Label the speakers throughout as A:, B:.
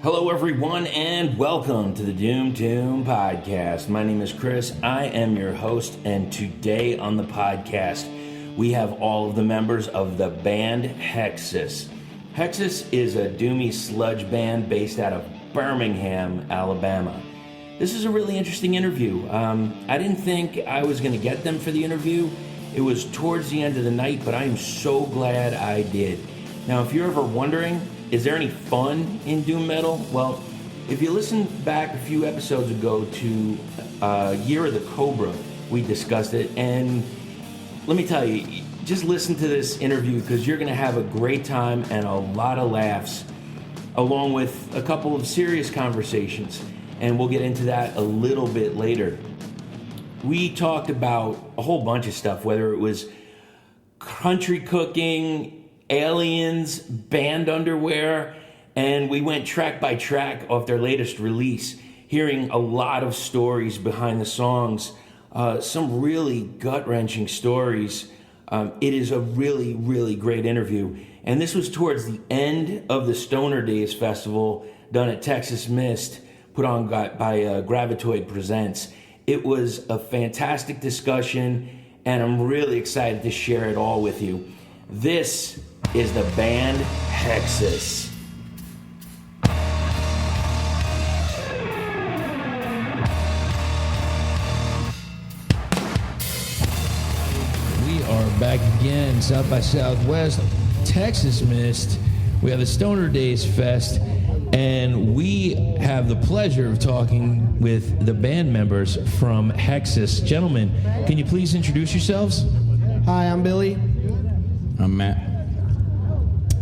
A: Hello, everyone, and welcome to the Doom Tomb Podcast. My name is Chris. I am your host, and today on the podcast, we have all of the members of the band Hexxus. Hexxus is a doomy sludge band based out of Birmingham, Alabama. This is a really interesting interview. I didn't think I was going to get them for the interview. It was towards the end of the night, but I am so glad I did. Now, if you're ever wondering, is there any fun in doom metal? Well, if you listen back a few episodes ago to Year of the Cobra, we discussed it, and let me tell you, just listen to this interview because you're going to have a great time and a lot of laughs, along with a couple of serious conversations, and we'll get into that a little bit later. We talked about a whole bunch of stuff, whether it was country cooking, aliens, band underwear, and we went track by track off their latest release, hearing a lot of stories behind the songs, some really gut-wrenching stories. It is a really, really great interview, and this was towards the end of the Stoner Days Festival done at Texas Mist, put on by Gravitoid Presents. It was a fantastic discussion, and I'm really excited to share it all with you. This is the band Hexxus. We are back again, South by Southwest, Texas Mist. We have the Stoner Days Fest, and we have the pleasure of talking with the band members from Hexxus. Gentlemen, can you please introduce yourselves?
B: Hi, I'm Billy.
C: I'm Matt.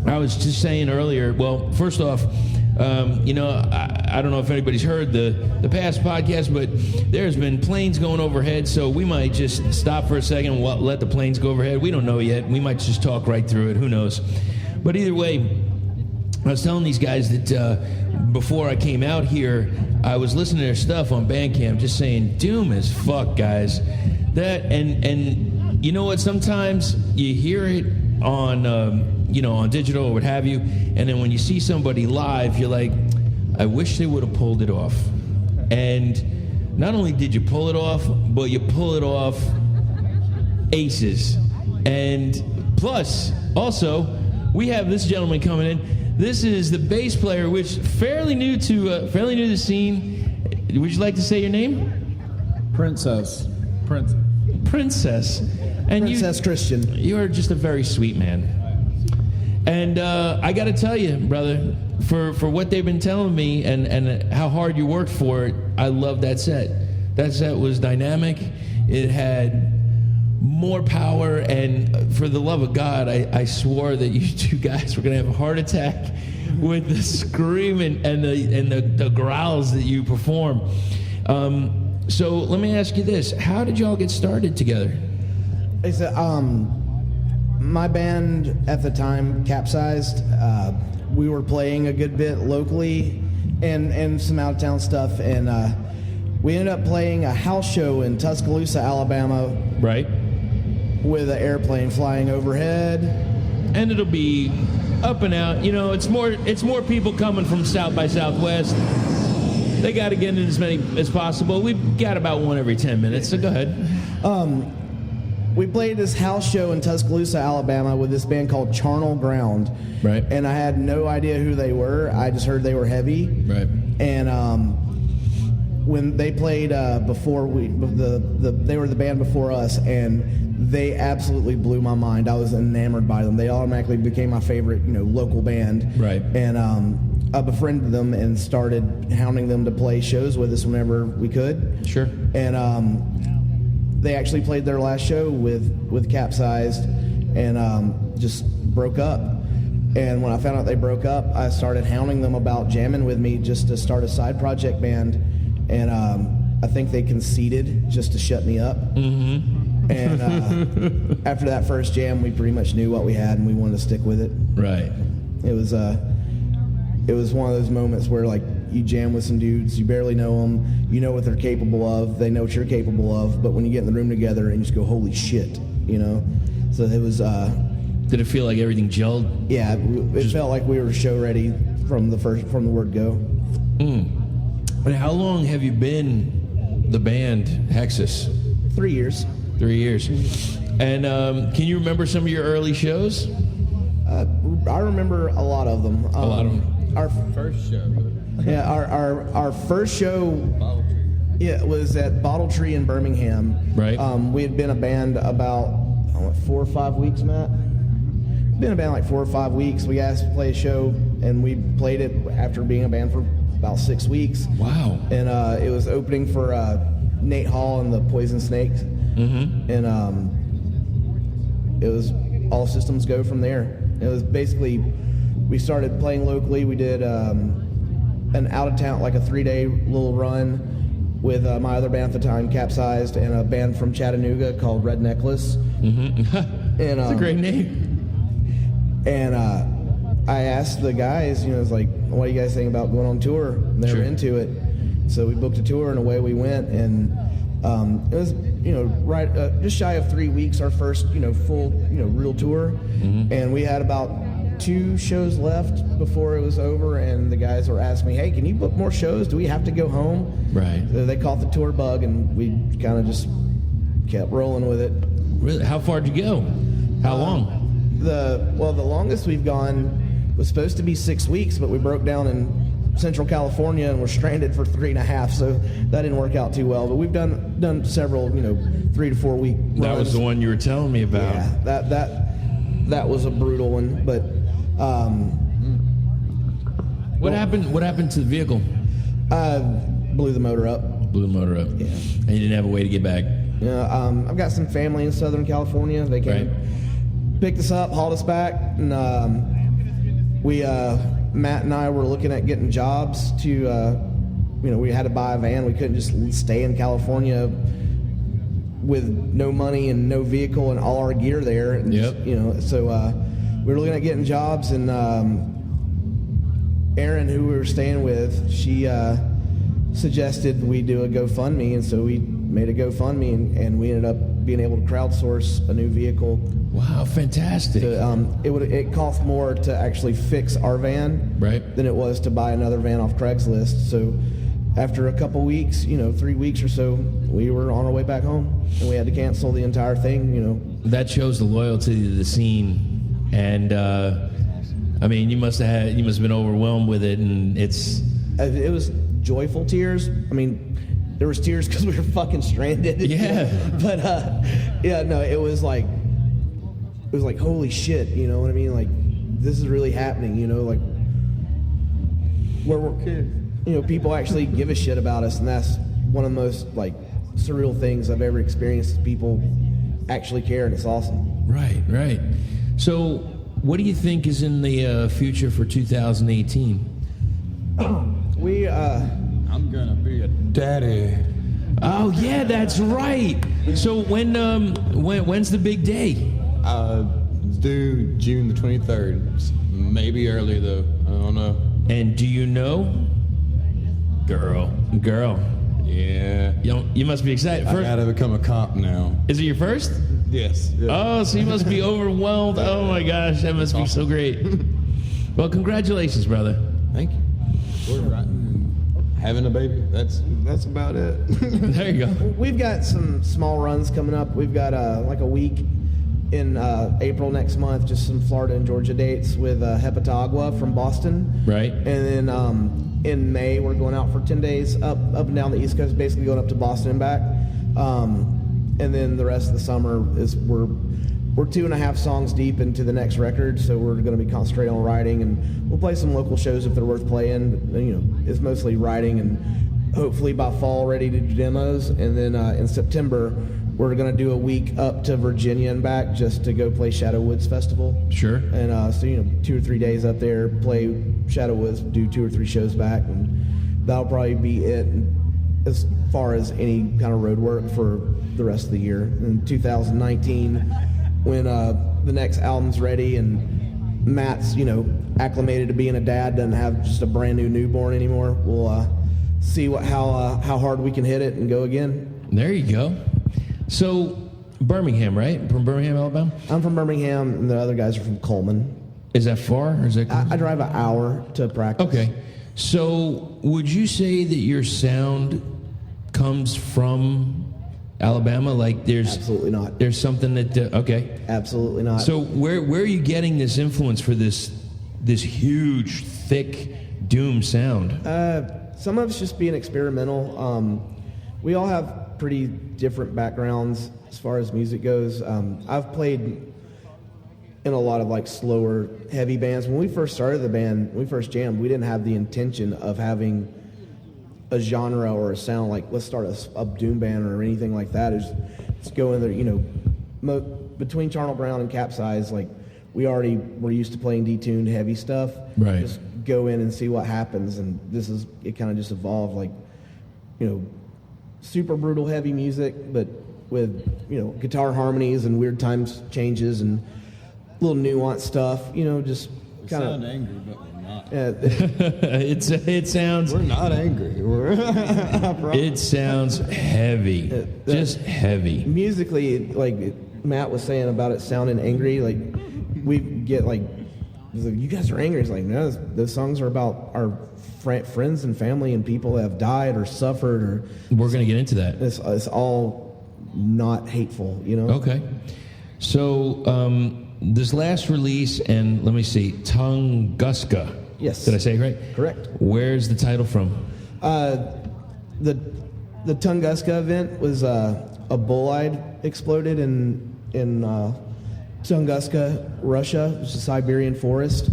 A: I was just saying earlier, well, first off, I don't know if anybody's heard the past podcast, but there's been planes going overhead, so we might just stop for a second and let the planes go overhead. We don't know yet. We might just talk right through it. Who knows? But either way, I was telling these guys that before I came out here, I was listening to their stuff on Bandcamp, just saying, doom as fuck, guys. That and you know what? Sometimes you hear it on on digital or what have you, and then when you see somebody live, you're like, I wish they would have pulled it off. And not only did you pull it off, but you pull it off aces. And plus, also, we have this gentleman coming in. This is the bass player, which fairly new to the scene. Would you like to say your name?
C: Princess.
A: And
B: Princess Christian.
A: You are just a very sweet man. And I got to tell you, brother, for what they've been telling me and how hard you worked for it, I love that set. That set was dynamic. It had more power, and for the love of God, I swore that you two guys were going to have a heart attack with the screaming and the growls that you perform. So let me ask you this. How did y'all get started together?
B: It's my band at the time capsized. We were playing a good bit locally and some out-of-town stuff, and we ended up playing a house show in Tuscaloosa, Alabama.
A: Right.
B: With an airplane flying overhead.
A: And it'll be up and out. You know, it's more people coming from South by Southwest. They got to get in as many as possible. We've got about one every 10 minutes, so go ahead.
B: We played this house show in Tuscaloosa, Alabama with this band called Charnel Ground.
A: Right.
B: And I had no idea who they were. I just heard they were heavy.
A: Right.
B: And when they played before they were the band before us, and they absolutely blew my mind. I was enamored by them. They automatically became my favorite, local band.
A: Right.
B: And I befriended them and started hounding them to play shows with us whenever we could.
A: Sure.
B: And they actually played their last show with Capsized and just broke up. And when I found out they broke up, I started hounding them about jamming with me just to start a side project band. And I think they conceded just to shut me up.
A: Mm-hmm.
B: And after that first jam, we pretty much knew what we had, and we wanted to stick with it.
A: Right.
B: It was one of those moments where, like, you jam with some dudes, you barely know them, you know what they're capable of, they know what you're capable of, but when you get in the room together and you just go, holy shit, So it was...
A: Did it feel like everything gelled?
B: Yeah, it felt like we were show ready from the word go.
A: And how long have you been the band Hexxus?
B: 3 years.
A: 3 years. And can you remember some of your early shows?
B: I remember a lot of them.
A: A lot of them.
B: Our
C: First show.
B: Yeah, our first show was at Bottle Tree in Birmingham.
A: Right.
B: We had been a band about 4 or 5 weeks, Matt. Been a band like 4 or 5 weeks. We asked to play a show, and we played it after being a band for about 6 weeks.
A: Wow.
B: And it was opening for Nate Hall and the Poison Snakes. Mm-hmm. And it was all systems go from there. It was basically, we started playing locally. We did an out-of-town, like a 3-day little run with my other band at the time, Capsized, and a band from Chattanooga called Red Necklace.
A: Mm-hmm.
B: And,
A: That's a great name.
B: And I asked the guys, it's like, what do you guys think about going on tour? And they were into it. So we booked a tour, and away we went. And it was, right just shy of 3 weeks, our first, full, real tour. Mm-hmm. And we had about 2 shows left before it was over, and the guys were asking me, hey, can you book more shows? Do we have to go home?
A: Right.
B: So they caught the tour bug, and we kind of just kept rolling with it.
A: Really? How far did you go? How long?
B: The longest we've gone was supposed to be 6 weeks, but we broke down in Central California and were stranded for 3.5, so that didn't work out too well. But we've done several, 3 to 4 week runs.
A: That was the one you were telling me about.
B: Yeah, that was a brutal one. But
A: what happened to the vehicle?
B: Blew the motor up.
A: Blew the motor up.
B: Yeah.
A: And you didn't have a way to get back.
B: Yeah. I've got some family in Southern California. They came, picked us up, hauled us back, and Matt and I were looking at getting jobs to, we had to buy a van. We couldn't just stay in California with no money and no vehicle and all our gear there. And so we were looking at getting jobs, and Erin, who we were staying with, she suggested we do a GoFundMe, and so we made a GoFundMe, and we ended up being able to crowdsource a new vehicle.
A: Wow, fantastic.
B: It cost more to actually fix our van than it was to buy another van off Craigslist. So after a couple weeks, 3 weeks or so, we were on our way back home, and we had to cancel the entire thing.
A: That shows the loyalty to the scene, and you must have been overwhelmed with it, and
B: it was joyful tears. There was tears because we were fucking stranded.
A: Yeah.
B: But it was like holy shit. You know what I mean? Like, this is really happening. Where we're, people actually give a shit about us, and that's one of the most surreal things I've ever experienced. Is people actually care, and it's awesome.
A: Right. So, what do you think is in the future for 2018?
C: I'm gonna be a daddy.
A: Oh yeah, that's right. So when's the big day?
C: Due June the 23rd. Maybe earlier though. I don't know.
A: And do you know? Girl.
C: Yeah.
A: You must be excited.
C: I gotta become a cop now.
A: Is it your first?
C: Yes. Yeah.
A: Oh, so you must be overwhelmed. Oh my gosh, that must be so great. Well, congratulations, brother.
C: Thank you. We're having a baby. That's about it.
A: There you go.
B: We've got some small runs coming up. We've got a week in April next month, just some Florida and Georgia dates with Hepatagua from Boston.
A: Right.
B: And then in May, we're going out for 10 days up and down the East Coast, basically going up to Boston and back. And then the rest of the summer is we're 2.5 songs deep into the next record, so we're going to be concentrating on writing, and we'll play some local shows if they're worth playing. But, it's mostly writing, and hopefully by fall ready to do demos. And then in September, we're going to do a week up to Virginia and back just to go play Shadow Woods Festival.
A: Sure.
B: And so 2 or 3 days up there, play Shadow Woods, do 2 or 3 shows back, and that'll probably be it as far as any kind of road work for the rest of the year. In 2019, when the next album's ready and Matt's, acclimated to being a dad, doesn't have just a brand new newborn anymore, we'll see how hard we can hit it and go again.
A: There you go. So, Birmingham, right? From Birmingham, Alabama?
B: I'm from Birmingham, and the other guys are from Coleman.
A: Is that far, or is that close?
B: I drive an hour to practice.
A: Okay. So, would you say that your sound comes from Alabama? Like, there's
B: Absolutely not.
A: There's something that okay.
B: Absolutely not.
A: So, where are you getting this influence for this huge, thick doom sound?
B: Some of it's just being experimental. We all have pretty different backgrounds as far as music goes. I've played in a lot of like slower, heavy bands. When we first started the band, when we first jammed, we didn't have the intention of having a genre or a sound like, let's start a doom band or anything like that. It's go in there, you know, between Charnel Brown and Capsize, like we already were used to playing detuned heavy stuff.
A: Right.
B: Just go in and see what happens, and it kind of just evolved, like, you know, super brutal heavy music, but with, you know, guitar harmonies and weird times changes and little nuanced stuff, you know, just kind of
C: sound angry, but we're not.
A: It sounds.
C: We're not angry.
A: It sounds heavy, just heavy.
B: Musically, like Matt was saying about it sounding angry, like we get like, you guys are angry. It's like, no, those songs are about our friends and family and people that have died or suffered. Or
A: we're going to get into that.
B: It's all not hateful, you know.
A: Okay, so. This last release, and let me see, Tunguska.
B: Yes.
A: Did I say it right?
B: Correct.
A: Where's the title from?
B: The Tunguska event was a bolide exploded in Tunguska, Russia. It's a Siberian forest,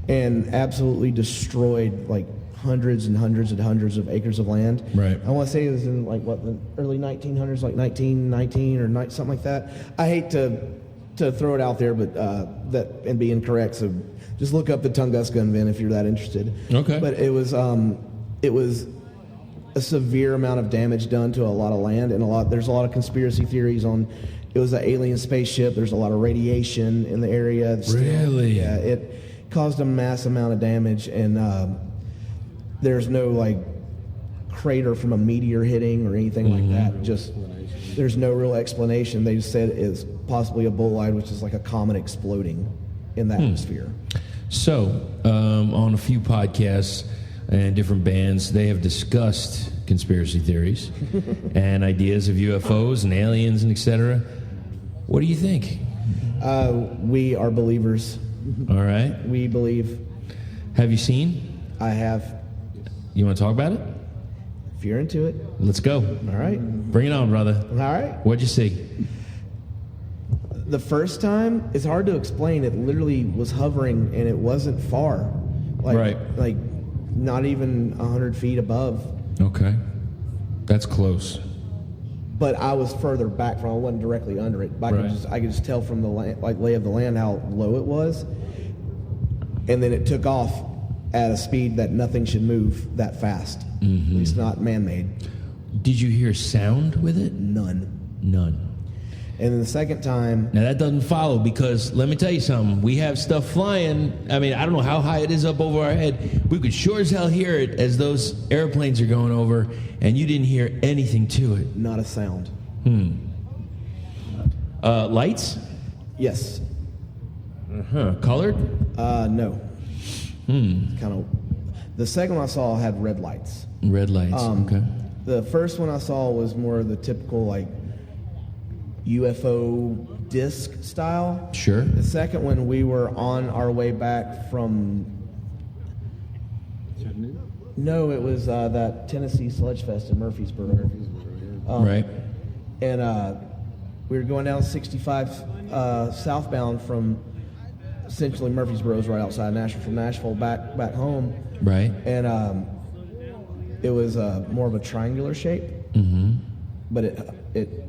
B: and absolutely destroyed like hundreds and hundreds and hundreds of acres of land.
A: Right.
B: I want to say it was in like what, the early 1900s, like 1919 or something like that. I hate to throw it out there, but that and be incorrect. So just look up the Tunguska event if you're that interested.
A: Okay.
B: But it was a severe amount of damage done to a lot of land, and there's a lot of conspiracy theories on. It was an alien spaceship. There's a lot of radiation in the area.
A: Really?
B: Yeah. It caused a mass amount of damage, and there's no like crater from a meteor hitting or anything like that. Just there's no real explanation. They just said it's possibly a bolide, which is like a comet exploding in the atmosphere.
A: So, on a few podcasts and different bands, they have discussed conspiracy theories and ideas of UFOs and aliens and etc. What do you think?
B: We are believers.
A: All right.
B: We believe.
A: Have you seen?
B: I have.
A: You want to talk about it?
B: If you're into it.
A: Let's go.
B: All right.
A: Bring it on, brother.
B: All right.
A: What'd you see?
B: The first time, it's hard to explain. It literally was hovering, and it wasn't far. Like not even 100 feet above.
A: Okay. That's close.
B: But I was further back from. I wasn't directly under it. But I could just tell from the lay of the land how low it was. And then it took off at a speed that nothing should move that fast. At least not man-made.
A: Did you hear sound with it?
B: None. And then the second time...
A: Now, that doesn't follow, because let me tell you something. We have stuff flying. I mean, I don't know how high it is up over our head. We could sure as hell hear it as those airplanes are going over, and you didn't hear anything to it.
B: Not a sound.
A: Lights?
B: Yes.
A: Colored?
B: No. Kind of. The second one I saw had red lights.
A: Red lights, okay.
B: The first one I saw was more of the typical, like, UFO disc style.
A: Sure.
B: The second one, we were on our way back from... No, it was that Tennessee Sludge Fest in Murfreesboro.
A: Right.
B: And we were going down 65 southbound from... Essentially, Murfreesboro is right outside Nashville. From Nashville back home.
A: Right.
B: And it was more of a triangular shape. But it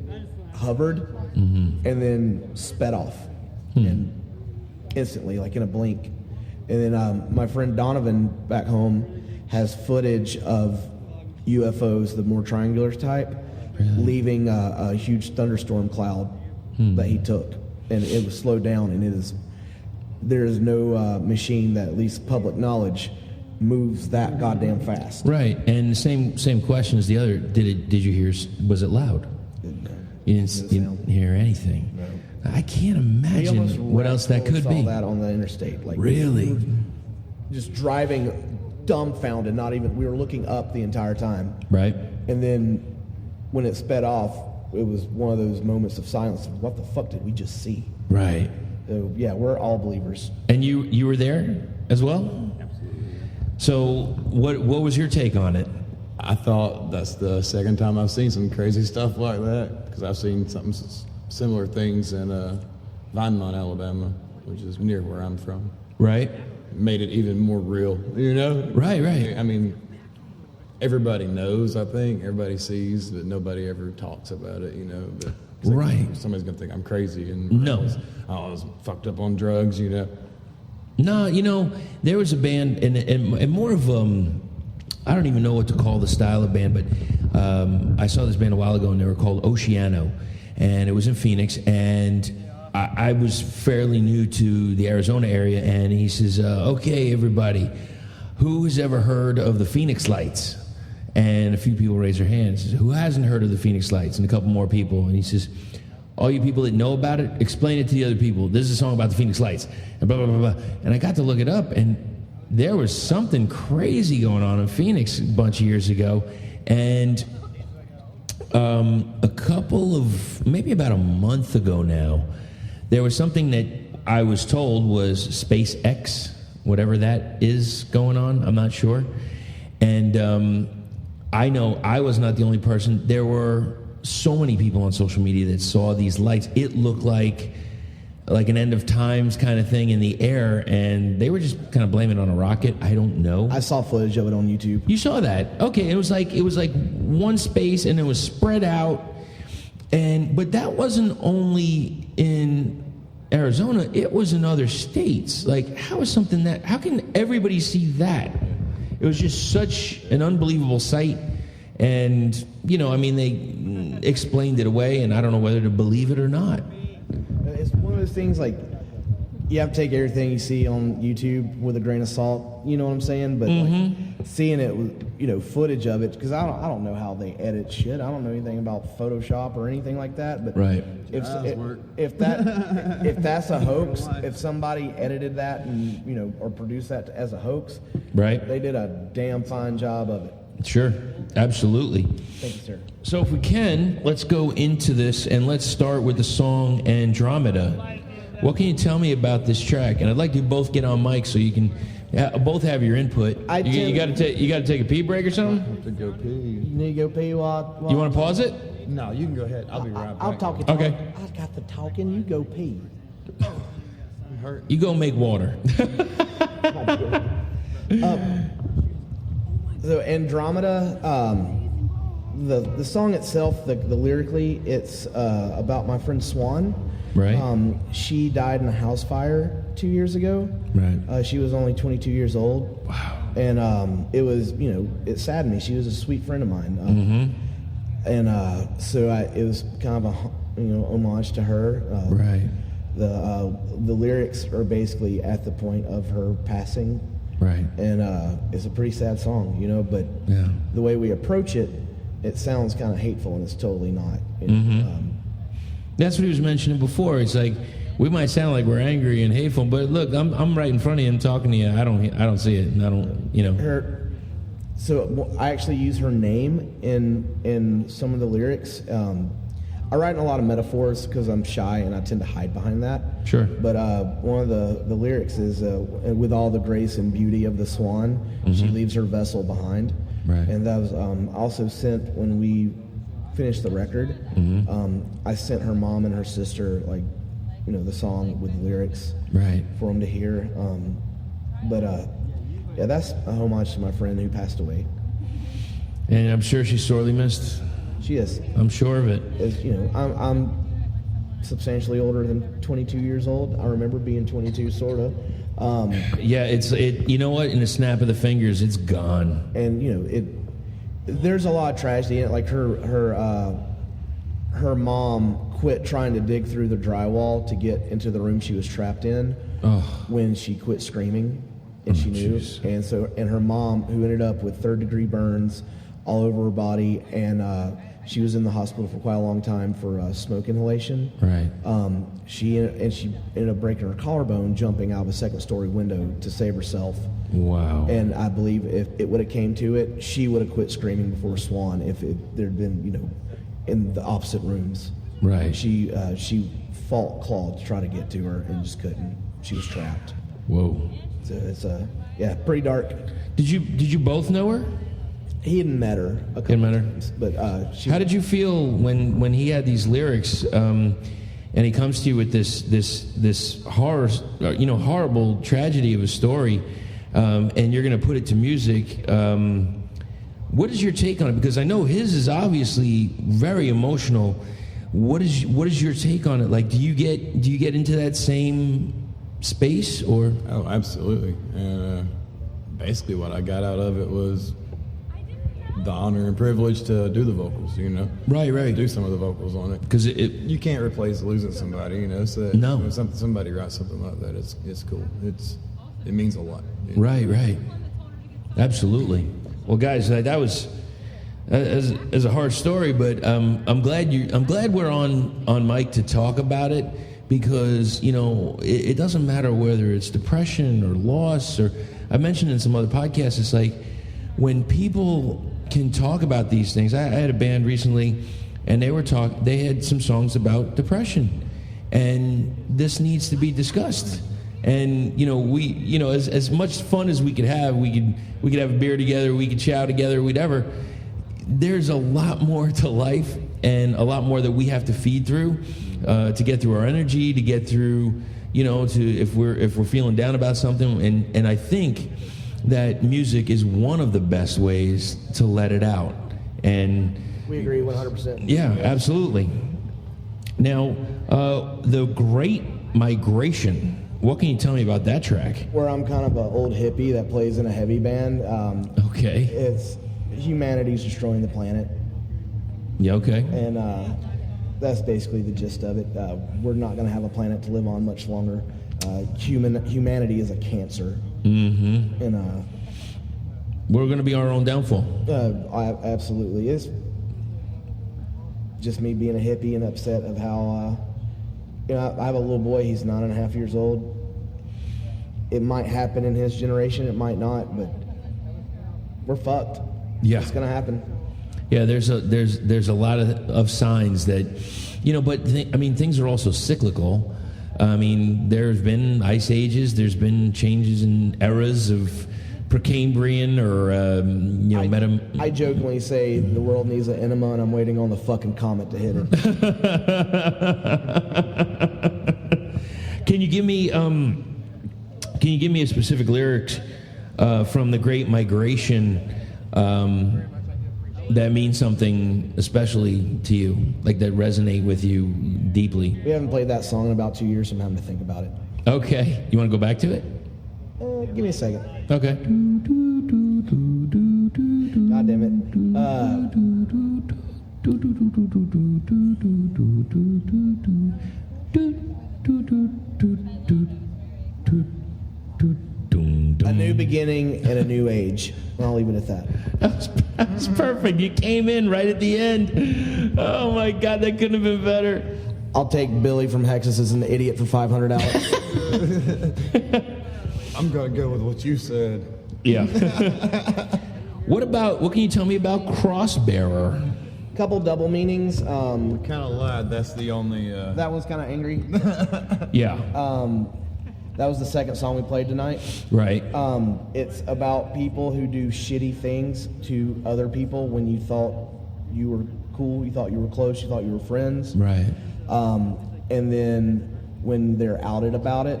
B: hovered and then sped off and instantly, like in a blink. And then my friend Donovan back home has footage of UFOs, the more triangular type, leaving a huge thunderstorm cloud that he took, and it was slowed down. And there is no machine that, at least public knowledge, moves that goddamn fast.
A: Right. And the same question as the other. Did you hear? Was it loud? You didn't hear anything. No. I can't imagine what else that could be.
B: Saw that on the interstate. Like,
A: really?
B: Just driving dumbfounded. We were looking up the entire time.
A: Right.
B: And then when it sped off, it was one of those moments of silence. What the fuck did we just see?
A: Right.
B: So yeah, we're all believers.
A: And you were there as well?
D: Absolutely.
A: So what was your take on it?
C: I thought that's the second time I've seen some crazy stuff like that, because I've seen something similar things in Vinemont, Alabama, which is near where I'm from.
A: Right.
C: Made it even more real, you know?
A: Right.
C: I mean, everybody knows, I think. Everybody sees, but nobody ever talks about it, you know? But
A: right.
C: Somebody's going to think I'm crazy and
A: no.
C: I was fucked up on drugs, you know?
A: No, you know, there was a band, and more of, I don't even know what to call the style of band, but I saw this band a while ago, and they were called Oceano, and it was in Phoenix, and I was fairly new to the Arizona area, and he says, okay, everybody, who has ever heard of the Phoenix Lights? And a few people raise their hands. He says, who hasn't heard of the Phoenix Lights? And a couple more people. And he says, all you people that know about it, explain it to the other people. This is a song about the Phoenix Lights. And blah, blah, blah, blah. And I got to look it up, and there was something crazy going on in Phoenix a bunch of years ago. And a couple of, maybe about a month ago now, there was something that I was told was SpaceX, whatever that is going on. I'm not sure. And I know I was not the only person. There were so many people on social media that saw these lights. It looked like an end of times kind of thing in the air, and they were just kind of blaming it on a rocket. I don't know.
B: I saw footage of it on YouTube.
A: You saw that? Okay, it was like one space, and it was spread out. But that wasn't only in Arizona, it was in other states. Like, how can everybody see that? It was just such an unbelievable sight. And, you know, I mean, they explained it away, and I don't know whether to believe it or not.
B: It's one of those things, like, you have to take everything you see on YouTube with a grain of salt, you know what I'm saying? But like, seeing it, you know, footage of it, because I don't know how they edit shit. I don't know anything about Photoshop or anything like that. But
A: right.
B: if that's a hoax, if somebody edited that and, you know, or produced that as a hoax,
A: right,
B: they did a damn fine job of it.
A: Sure, absolutely.
B: Thank you, sir.
A: So if we can, let's go into this, and let's start with the song Andromeda. What can you tell me about this track? And I'd like you both get on mic so you can both have your input. You got to take a pee break or something?
C: I have to go pee.
B: You need to go pee while
A: you want to pause it?
C: No, you can go ahead. I'll be right back.
B: I'll talk it.
A: Okay.
B: I got the talking. You go pee.
A: You go make water.
B: So Andromeda, the song itself, the lyrically, it's about my friend Swan.
A: Right.
B: She died in a house fire 2 years ago.
A: Right.
B: She was only 22 years old.
A: Wow.
B: And it was, you know, it saddened me. She was a sweet friend of mine. And so it was kind of a, you know, homage to her.
A: Right.
B: The lyrics are basically at the point of her passing.
A: Right.
B: And it's a pretty sad song, you know, but
A: yeah,
B: the way we approach it, it sounds kind of hateful, and it's totally not.
A: That's what he was mentioning before. It's like, we might sound like we're angry and hateful, but look, I'm right in front of you and talking to you. I don't see it, and I don't, you know.
B: So I actually use her name in some of the lyrics. I write in a lot of metaphors because I'm shy and I tend to hide behind that.
A: Sure.
B: But one of the lyrics is, with all the grace and beauty of the swan, she leaves her vessel behind.
A: Right.
B: And that was also sent when we finished the record. I sent her mom and her sister, like, you know, the song with the lyrics,
A: right,
B: for them to hear. Yeah, that's a homage to my friend who passed away.
A: And I'm sure she's sorely missed.
B: She is.
A: I'm sure of it.
B: As you know, I'm substantially older than 22 years old. I remember being 22, sort of.
A: Yeah, you know what? In a snap of the fingers, it's gone.
B: And you know, there's a lot of tragedy in it. Like her mom quit trying to dig through the drywall to get into the room she was trapped in when she quit screaming, and she knew.
A: Geez.
B: And her mom, who ended up with 3rd-degree burns, all over her body, and she was in the hospital for quite a long time for smoke inhalation.
A: Right.
B: She ended up breaking her collarbone jumping out of a second-story window to save herself.
A: Wow.
B: And I believe if it would have came to it, she would have quit screaming before Swan if there'd been, in the opposite rooms.
A: Right.
B: She clawed to try to get to her and just couldn't. She was trapped.
A: Whoa.
B: So it's pretty dark.
A: Did you both know her?
B: He hadn't met her a couple times, but
A: How did you feel when he had these lyrics, and he comes to you with this horror, horrible tragedy of a story, and you're going to put it to music? What is your take on it? Because I know his is obviously very emotional. What is your take on it? Like, do you get into that same space, or?
C: Oh, absolutely. And basically, what I got out of it was the honor and privilege to do the vocals.
A: Right.
C: Do some of the vocals on it,
A: because
C: you can't replace losing somebody. So
A: no.
C: When somebody writes something like that, it's cool. It means a lot.
A: Right. Absolutely. Well, guys, that was as a hard story, but I'm glad we're on mic to talk about it, because it doesn't matter whether it's depression or loss, or I mentioned in some other podcasts, it's like when people can talk about these things. I had a band recently, and they had some songs about depression, and this needs to be discussed. And we as much fun as we could have, we could have a beer together, we could chow together, whatever. There's a lot more to life, and a lot more that we have to feed through to get through our energy, to get through to if we're feeling down about something. And I think that music is one of the best ways to let it out. And
B: we agree 100%.
A: Yeah, absolutely. Now, the Great Migration. What can you tell me about that track?
B: Where I'm kind of an old hippie that plays in a heavy band.
A: Okay.
B: It's humanity's destroying the planet.
A: Yeah, okay.
B: And that's basically the gist of it. We're not going to have a planet to live on much longer. Humanity is a cancer.
A: Mm-hmm.
B: And
A: we're going to be our own downfall.
B: Absolutely. It's just me being a hippie and upset of how... I have a little boy, he's 9.5 years old. It might happen in his generation, it might not, but we're fucked.
A: Yeah.
B: It's going to happen.
A: Yeah, there's a lot of signs that, but things are also cyclical. There's been ice ages, there's been changes in eras of Precambrian or,
B: I jokingly say the world needs an enema, and I'm waiting on the fucking comet to hit it.
A: Can you give me a specific lyrics from the Great Migration that means something especially to you, like that resonate with you deeply?
B: We haven't played that song in about 2 years, so I'm having to think about it.
A: Okay. You want to go back to it?
B: Give me a second.
A: Okay.
B: God damn it. A new beginning and a new age. I'll leave it at that.
A: That's perfect. You came in right at the end. Oh my God, that couldn't have been better.
B: I'll take Billy from Hexxus as an idiot for $500.
C: I'm gonna go with what you said.
A: Yeah. What can you tell me about Crossbearer?
B: Couple double meanings.
C: Kind of lied. That's the only.
B: That was kind of angry.
A: Yeah.
B: That was the second song we played tonight.
A: Right.
B: It's about people who do shitty things to other people when you thought you were cool, you thought you were close, you thought you were friends.
A: Right.
B: And then when they're outed about it,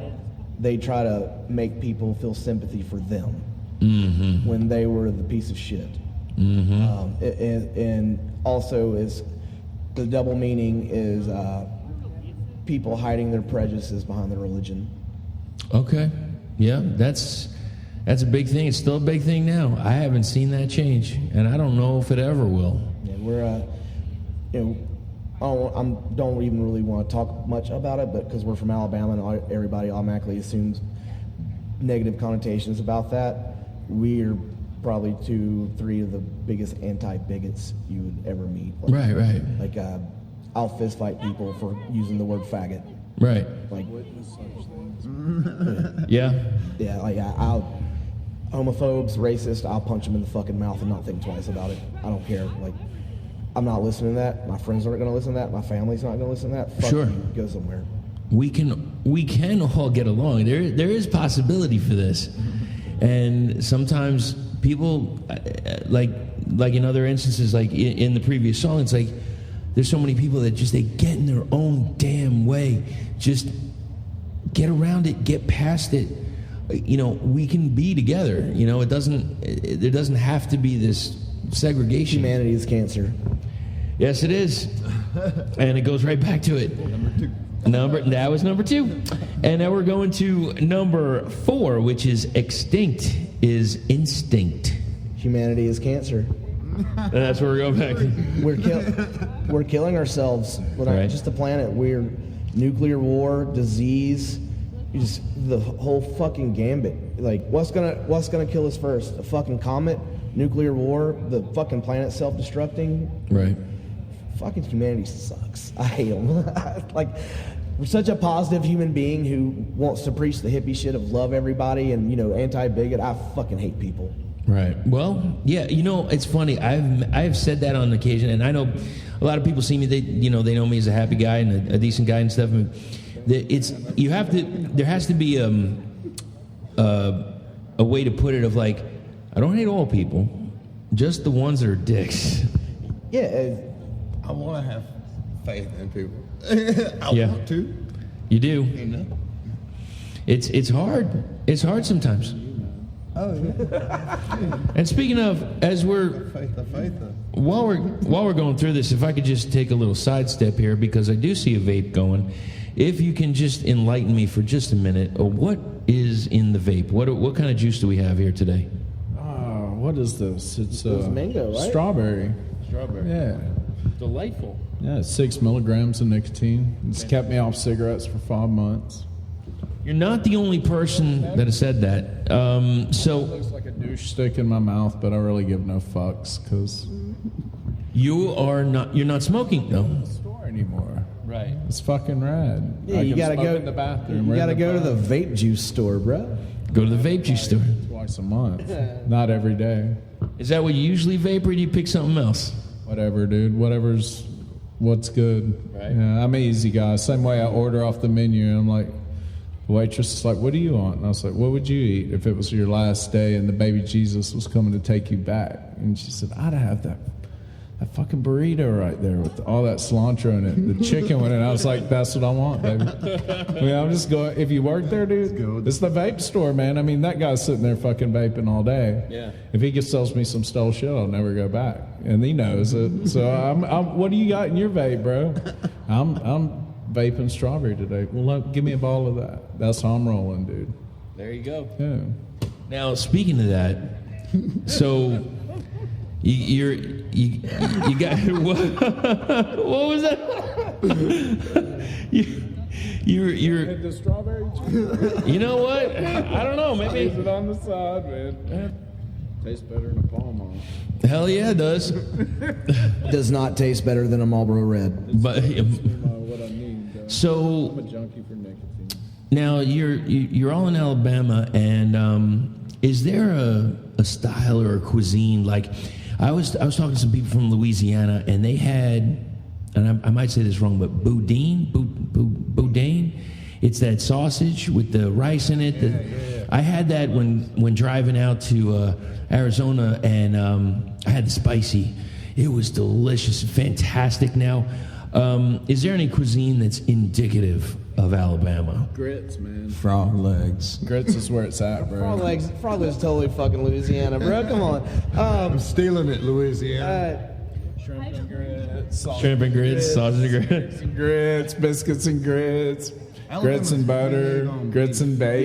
B: they try to make people feel sympathy for them when they were the piece of shit. And also is the double meaning is people hiding their prejudices behind their religion.
A: Okay. Yeah, that's a big thing. It's still a big thing now. I haven't seen that change, and I don't know if it ever will.
B: Yeah, we're I don't even really want to talk much about it, but because we're from Alabama and everybody automatically assumes negative connotations about that, we're probably 2-3 of the biggest anti-bigots you would ever meet.
A: Right.
B: Like, I'll fist fight people for using the word faggot.
A: Right.
B: Like,
A: Yeah.
B: yeah, like I'll homophobes, racists, I'll punch them in the fucking mouth and not think twice about it. I don't care. Like, I'm not listening to that. My friends aren't going to listen to that. My family's not going to listen to that. Fuck
A: Sure.
B: you. Go somewhere.
A: We can all get along. There is possibility for this, and sometimes people, like in other instances, like in the previous song, it's like there's so many people that just they get in their own damn way. Just get around it, get past it. You know, we can be together. You know, there doesn't have to be this segregation.
B: Humanity is cancer.
A: Yes, it is, and it goes right back to it. That was number 2. And now we're going to number 4, which is extinct is instinct.
B: Humanity is cancer.
A: And that's where we're going back to.
B: We're killing ourselves. We're not
A: Right.
B: just the planet. We're nuclear war, disease, just the whole fucking gambit. Like, what's gonna kill us first? A fucking comet, nuclear war, the fucking planet self-destructing.
A: Right.
B: Fucking humanity sucks. I hate them. Like, we're such a positive human being who wants to preach the hippie shit of love everybody and, you know, anti-bigot. I fucking hate people.
A: Right. Well, yeah. You know, it's funny. I've said that on occasion, and I know a lot of people see me. They know me as a happy guy and a decent guy and stuff. And there has to be a way to put it of like, I don't hate all people, just the ones that are dicks.
B: Yeah.
C: I want to have faith in people. I
A: Yeah.
C: want to.
A: You do.
C: You know?
A: It's hard. It's hard sometimes.
C: Oh, yeah.
A: And speaking of, as we're
C: Faith.
A: while we're going through this, if I could just take a little sidestep here because I do see a vape going. If you can just enlighten me for just a minute, what is in the vape? What kind of juice do we have here today?
D: What is this? It's
B: mango, right?
D: Strawberry.
A: Strawberry.
D: Yeah.
A: Delightful.
D: Yeah, 6 milligrams of nicotine. It's kept me off cigarettes for 5 months.
A: You're not the only person that has said that. So
D: Looks like a douche stick in my mouth, but I really give no fucks because
A: you're not smoking though.
D: in the store anymore.
A: Right.
D: It's fucking rad.
B: Yeah,
D: I
B: you
D: can
B: gotta
D: smoke
B: go
D: in the bathroom.
B: You
D: or in
B: gotta go to the
D: bar
B: vape juice store, bro.
A: Go to the vape juice store.
D: twice a month. Not every day.
A: Is that what you usually vape, or do you pick something else?
D: Whatever, dude. What's good.
A: Right.
D: Yeah, I'm an easy guy. Same way I order off the menu, and I'm like, the waitress is like, what do you want? And I was like, what would you eat if it was your last day and the baby Jesus was coming to take you back? And she said, I'd have that fucking burrito right there with all that cilantro in it, the chicken in it. I was like, that's what I want, baby. I mean, I'm just going, if you work there, dude, it's the vape store, man. I mean, that guy's sitting there fucking vaping all day.
A: Yeah.
D: If he just sells me some stale shit, I'll never go back. And he knows it. So I'm what do you got in your vape, bro? I'm vaping strawberry today. Well, give me a ball of that. That's how I'm rolling, dude.
A: There you go.
D: Yeah.
A: Now, speaking of that, so you got what was that? You're
D: The strawberry juice.
A: you know what? I don't know. Maybe
D: Use it on the side, man. Tastes better than a Pall Mall.
A: hell yeah, it does.
B: Does not taste better than a Marlboro Red.
A: But
D: What I need. I'm
A: so
D: a junkie for nicotine.
A: now you're all in Alabama, and is there a style or a cuisine like? I was talking to some people from Louisiana, and they had, and I might say this wrong, but boudin. It's that sausage with the rice in it.
D: Yeah.
A: I had that when driving out to Arizona, and I had the spicy. It was delicious, fantastic. Now, is there any cuisine that's indicative of Alabama?
D: Grits, man.
C: Frog legs.
D: Grits is where it's at, bro.
B: Frog legs totally fucking Louisiana, bro. Come on.
C: I'm stealing it, Louisiana.
D: Shrimp and grits.
A: Shrimp and grits, sausage and grits.
D: and grits, biscuits and grits, grits and butter, grits and bacon.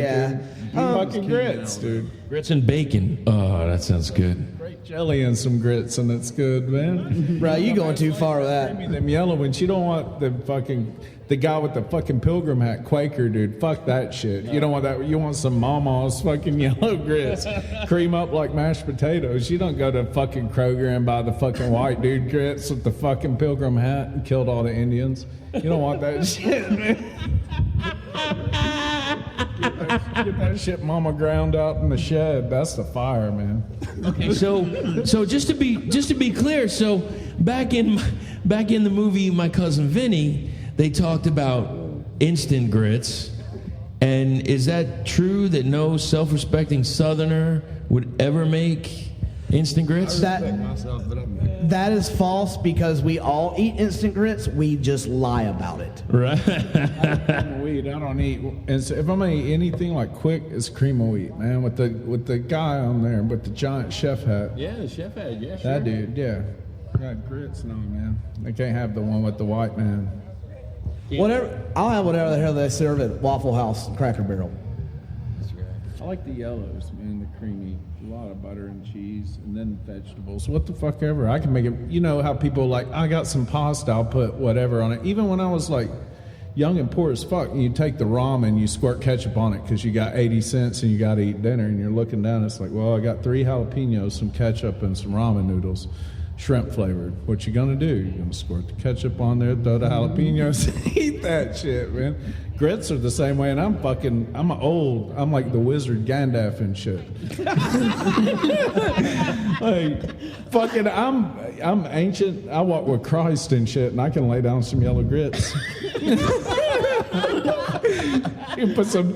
B: Yeah.
D: Fucking grits, dude.
A: Grits and bacon. Oh, that sounds good.
D: Great jelly and some grits, and it's good, man.
B: Bro, you going too far with that.
D: Give me them yellow ones. You don't want the guy with the fucking pilgrim hat, Quaker, dude. Fuck that shit. You don't want that. You want some Mama's fucking yellow grits, cream up like mashed potatoes. You don't go to fucking Kroger and buy the fucking white dude grits with the fucking pilgrim hat and killed all the Indians. You don't want that shit, man. Get that shit Mama ground out in the shed. That's the fire, man.
A: Okay, so just to be clear, so back in the movie My Cousin Vinny, they talked about instant grits, and is that true that no self-respecting Southerner would ever make instant grits?
B: That is false because we all eat instant grits. We just lie about it.
A: Right.
D: Wheat, I don't eat. And so if I'm gonna eat anything like quick, it's cream of wheat, man. With the guy on there, with the giant chef hat.
C: Yeah, the chef hat. Yeah, sure.
D: That dude, yeah. Got grits, no man. They can't have the one with the white man.
B: Whatever. I'll have whatever the hell they serve at Waffle House and Cracker Barrel.
D: I like the yellows, man. The creamy, a lot of butter and cheese, and then vegetables. What the fuck ever. I can make it. You know how people like, I got some pasta, I'll put whatever on it. Even when I was like young and poor as fuck, and you take the ramen, you squirt ketchup on it because you got 80 cents and you got to eat dinner, and you're looking down, it's like, well, I got 3 jalapenos, some ketchup, and some ramen noodles, shrimp flavored. What you gonna do? You're gonna squirt the ketchup on there, throw the jalapenos, eat that shit, man. Grits are the same way, and I'm like the wizard Gandalf and shit. Like, fucking, I'm ancient. I walk with Christ and shit, and I can lay down some yellow grits. You put some.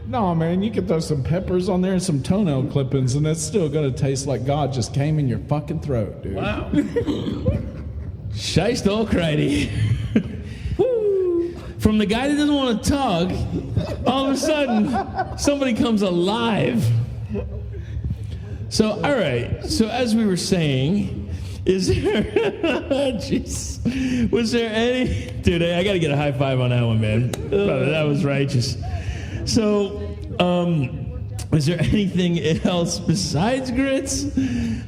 D: No, man, you can throw some peppers on there and some toenail clippings, and it's still gonna taste like God just came in your fucking throat, dude.
A: Wow. Scheist Alcrighty. From the guy that doesn't want to tug, all of a sudden, somebody comes alive. So, all right. So, as we were saying, is there... Jeez. Was there any... Dude, I got to get a high five on that one, man. Brother, that was righteous. So, is there anything else besides grits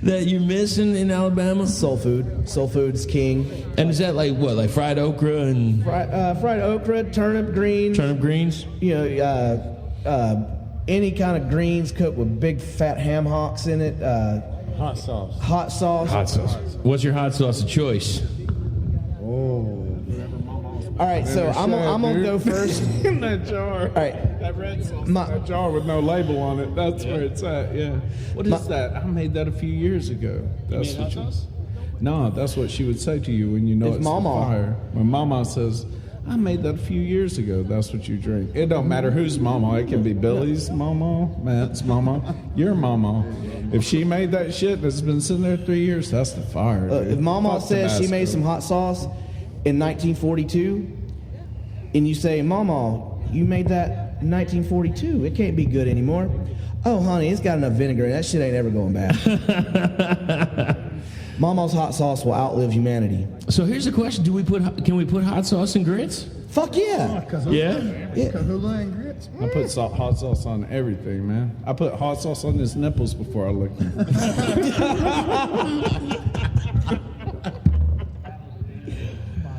A: that you miss in Alabama?
B: Soul food. Soul food's king.
A: And is that like what, like fried okra and
B: Fried okra, turnip greens.
A: turnip greens?
B: You know, any kind of greens cooked with big fat ham hocks in it.
C: Hot sauce.
B: Hot sauce.
A: Hot sauce. What's your hot sauce of choice?
B: All right, so I'm gonna go first.
D: In that jar.
B: All right.
D: That red sauce in that jar with no label on it. That's where it's at, yeah. What is that? I made that a few years ago. That's
C: You made hot sauce?
D: No, that's what she would say to you when you know it's
B: Mama.
D: the fire. When Mama says, I made that a few years ago, that's what you drink. It don't matter whose Mama. It can be Billy's Mama, Matt's Mama, your Mama. If she made that shit that's been sitting there 3 years, that's the fire.
B: If Mama
D: Fuck
B: says she made
D: Tabasco.
B: some hot sauce in 1942, and you say, Mama, you made that in 1942. It can't be good anymore. Oh, honey, it's got enough vinegar. That shit ain't ever going bad. Mama's hot sauce will outlive humanity.
A: So here's the question: can we put hot sauce in grits?
B: Fuck yeah.
A: Yeah.
E: Kahula and grits.
D: I put hot sauce on everything, man. I put hot sauce on his nipples before I licked them.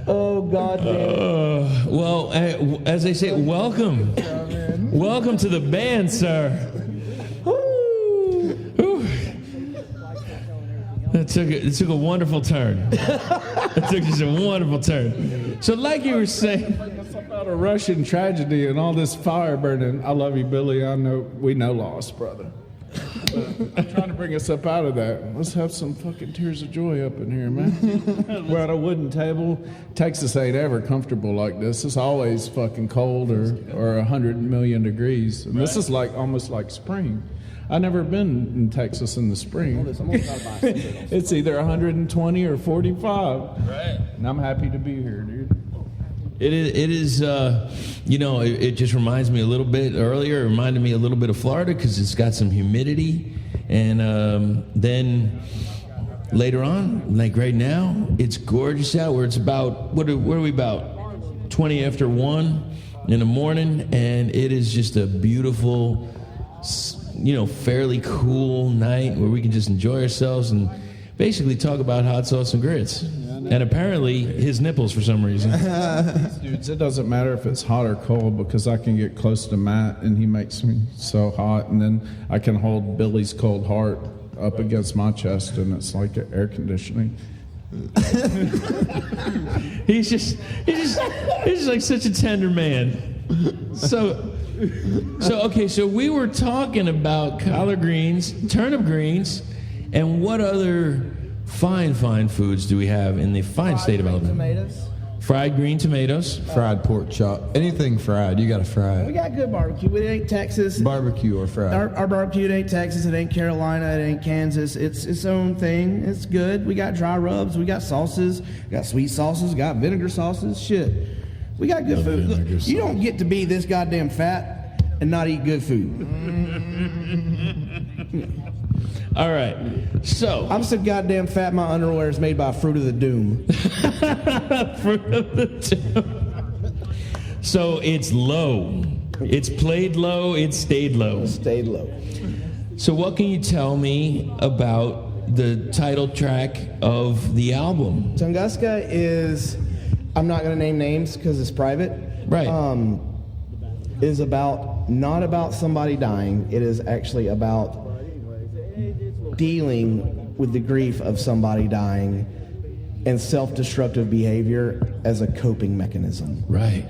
B: Oh, God damn.
A: Well, as they say, welcome. Welcome to the band, sir. Woo. It took a wonderful turn. It took just a wonderful turn. So like you were saying...
D: It's about a Russian tragedy and all this fire burning. I love you, Billy. I know we know lost, brother. But I'm trying to bring us up out of that. Let's have some fucking tears of joy up in here, man. We're at a wooden table. Texas ain't ever comfortable like this. It's always fucking cold or 100 million degrees. And this is like almost like spring. I've never been in Texas in the spring. It's either 120 or 45.
A: Right.
D: And I'm happy to be here, dude.
A: It is, it just reminds me a little bit earlier. It reminded me a little bit of Florida because it's got some humidity. And then later on, like right now, it's gorgeous out where it's about, what are we about? 20 after 1. in the morning, and it is just a beautiful, fairly cool night where we can just enjoy ourselves and basically talk about hot sauce and grits. And apparently his nipples for some reason.
D: Dudes, it doesn't matter if it's hot or cold because I can get close to Matt and he makes me so hot, and then I can hold Billy's cold heart up against my chest and it's like air conditioning.
A: He's just like such a tender man. So we were talking about collard greens, turnip greens, and what other fine foods do we have in the fine state of Alabama?
B: Tomatoes.
A: Fried green tomatoes.
C: Fried pork chop. Anything fried, you got to fry
B: We
C: it.
B: got good barbecue. It ain't Texas.
C: Barbecue or fried.
B: Our barbecue, it ain't Texas, it ain't Carolina, it ain't Kansas. It's its own thing. It's good. We got dry rubs, we got sauces, we got sweet sauces, we got vinegar sauces. Shit. We got good food. Look, you don't get to be this goddamn fat and not eat good food.
A: All right. So
B: I'm so goddamn fat my underwear is made by Fruit of the Doom.
A: So it's low. It's played low, it stayed low.
B: Stayed low.
A: So what can you tell me about the title track of the album?
B: Tunguska is, I'm not going to name names because it's private.
A: Right.
B: Is not about somebody dying. It is actually about dealing with the grief of somebody dying and self-destructive behavior as a coping mechanism.
A: Right.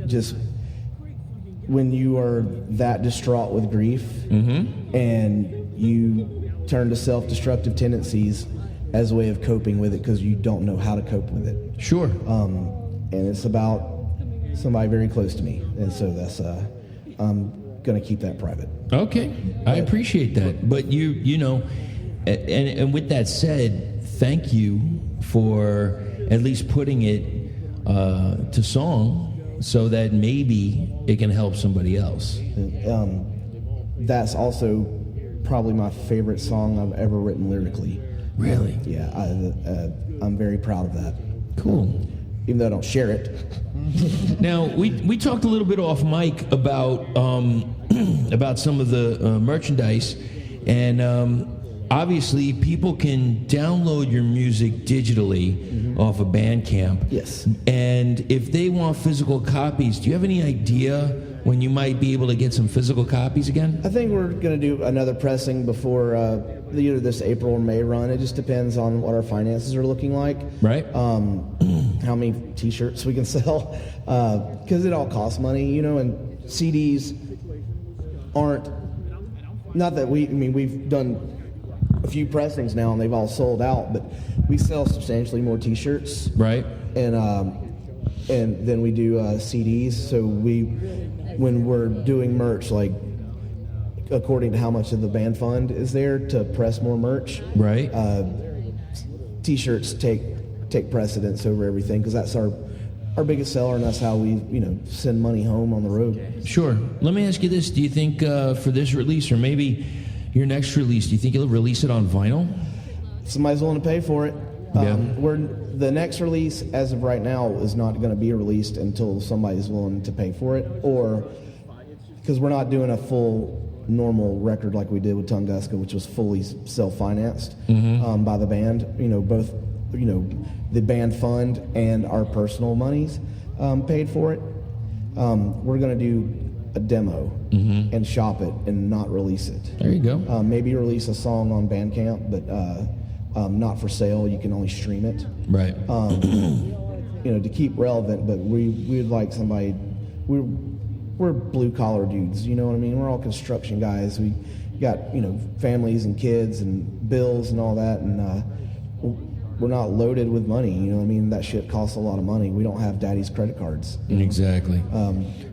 B: Just when you are that distraught with grief and you turn to self-destructive tendencies as a way of coping with it because you don't know how to cope with it.
A: Sure.
B: And it's about somebody very close to me, and so that's I'm gonna keep that private.
A: Okay, I appreciate that. But you know, and with that said, thank you for at least putting it to song so that maybe it can help somebody else.
B: That's also probably my favorite song I've ever written lyrically.
A: Really?
B: Yeah, I'm very proud of that.
A: Cool.
B: Even though I don't share it.
A: Now we talked a little bit off mic about about some of the merchandise, and obviously people can download your music digitally off of Bandcamp.
B: Yes.
A: And if they want physical copies, do you have any idea when you might be able to get some physical copies again?
B: I think we're going to do another pressing before either this April or May run. It just depends on what our finances are looking like.
A: Right.
B: How many T-shirts we can sell, because it all costs money, you know, and CDs aren't, not that we've done a few pressings now and they've all sold out, but we sell substantially more T-shirts.
A: Right.
B: And then we do CDs, so when we're doing merch, like according to how much of the band fund is there to press more merch,
A: Right.
B: T-shirts take precedence over everything because that's our biggest seller, and that's how we send money home on the road.
A: Sure. Let me ask you this: do you think for this release, or maybe your next release, do you think you'll release it on vinyl?
B: Somebody's willing to pay for it.
A: Yeah.
B: The next release, as of right now, is not going to be released until somebody's willing to pay for it, or because we're not doing a full normal record like we did with Tunguska, which was fully self-financed by the band. Both the band fund and our personal monies paid for it. We're going to do a demo and shop it and not release it.
A: There you go.
B: Maybe release a song on Bandcamp, but not for sale. You can only stream it.
A: Right.
B: To keep relevant, but we'd like somebody. We're blue collar dudes. You know what I mean? We're all construction guys. We got families and kids and bills and all that, and we're not loaded with money. You know what I mean? That shit costs a lot of money. We don't have daddy's credit cards.
A: Exactly.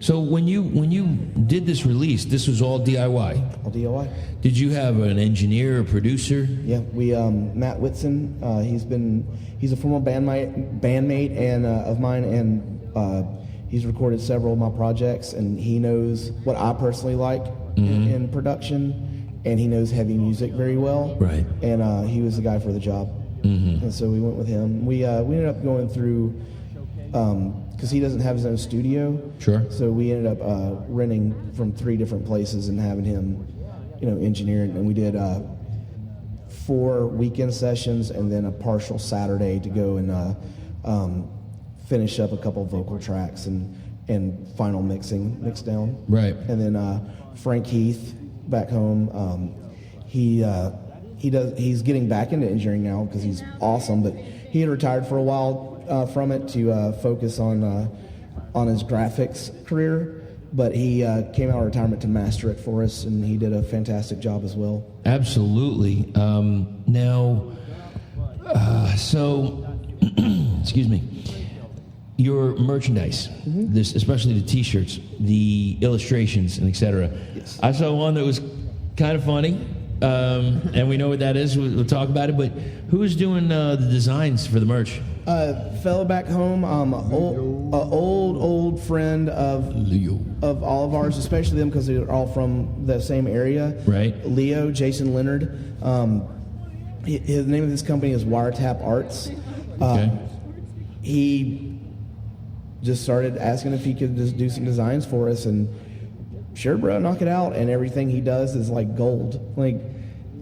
A: So when you did this release, this was all DIY?
B: All DIY.
A: Did you have an engineer or producer?
B: Yeah, we Matt Whitson. He's a former bandmate and of mine, and he's recorded several of my projects, and he knows what I personally like in production, and he knows heavy music very well.
A: Right.
B: And he was the guy for the job. And so we went with him. We ended up going through because he doesn't have his own studio.
A: Sure.
B: So we ended up renting from 3 different places and having him, engineer it. And we did 4 weekend sessions and then a partial Saturday to go and finish up a couple vocal tracks and final mix down.
A: Right.
B: And then Frank Heath back home, he's getting back into engineering now because he's awesome, but he had retired for a while from it to focus on his graphics career. But he came out of retirement to master it for us, and he did a fantastic job as well.
A: Absolutely. So, excuse me. Your merchandise, this, especially the T-shirts, the illustrations, and etc.
B: Yes.
A: I saw one that was kind of funny, and we know what that is. We'll talk about it. But who's doing the designs for the merch?
B: Fellow back home, old friend of
A: Leo.
B: Of all of ours, especially them because they're all from the same area.
A: Right.
B: Leo, Jason Leonard. His name of this company is Wiretap Arts.
A: Okay.
B: He just started asking if he could just do some designs for us, and sure, bro, knock it out. And everything he does is like gold. Like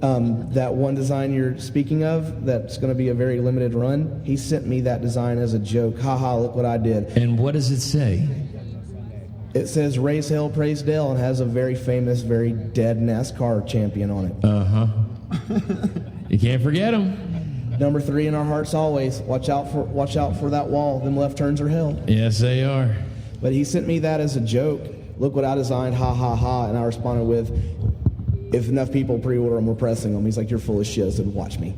B: that one design you're speaking of, that's going to be a very limited run. He sent me that design as a joke. Haha, look what I did.
A: And what does it say?
B: It says "Raise Hell, Praise Dale" and has a very famous, very dead NASCAR champion on it.
A: You can't forget him.
B: Number 3 in our hearts always. Watch out for that wall. Them left turns are hell.
A: Yes, they are.
B: But he sent me that as a joke. Look what I designed. Ha ha ha. And I responded with, "If enough people pre-order them, we're pressing them." He's like, "You're full of shit." I said, "Watch me."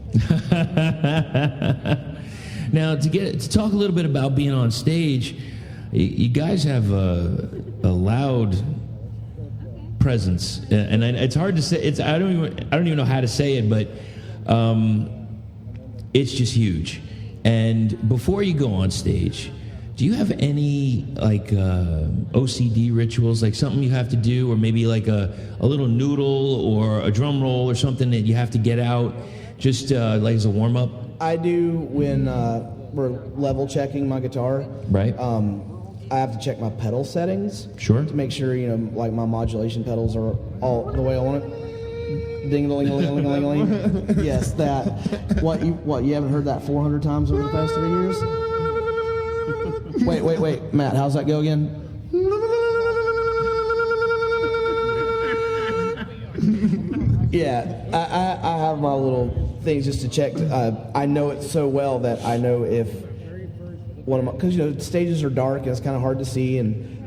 A: Now, to talk a little bit about being on stage, you guys have a loud presence, and it's hard to say. I don't even know how to say it, but it's just huge. And before you go on stage, do you have any like OCD rituals, like something you have to do, or maybe like a little noodle or a drum roll or something that you have to get out, just like as a warm up?
B: I do when we're level checking my guitar.
A: Right.
B: I have to check my pedal settings.
A: Sure.
B: To make sure, like my modulation pedals are all the way on it. Ding-a-ling-a-ling-a-ling-a-ling. Yes, that. What, you haven't heard that 400 times over the past 3 years? Wait. Matt, how's that go again? Yeah, I have my little things just to check. I know it so well that I know if one of my, because stages are dark and it's kind of hard to see, and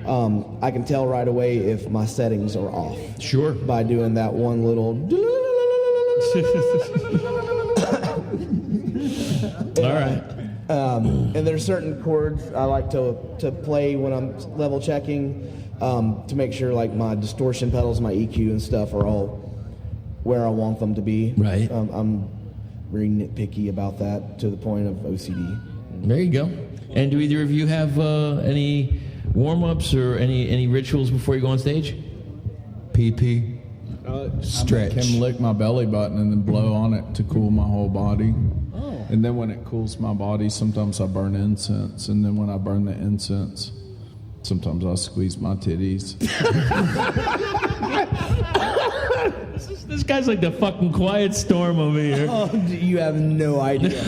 B: I can tell right away if my settings are off.
A: Sure.
B: By doing that one little.
A: All right.
B: And there's certain chords I like to play when I'm level checking to make sure like my distortion pedals, my EQ and stuff are all where I want them to be.
A: Right.
B: I'm very nitpicky about that to the point of OCD.
A: There you go. And do either of you have any warm-ups or any rituals before you go on stage?
C: PP. Stretch.
D: I make him lick my belly button and then blow on it to cool my whole body. Oh. And then when it cools my body, sometimes I burn incense. And then when I burn the incense, sometimes I squeeze my titties.
A: This guy's like the fucking quiet storm over here.
B: Oh, you have no idea.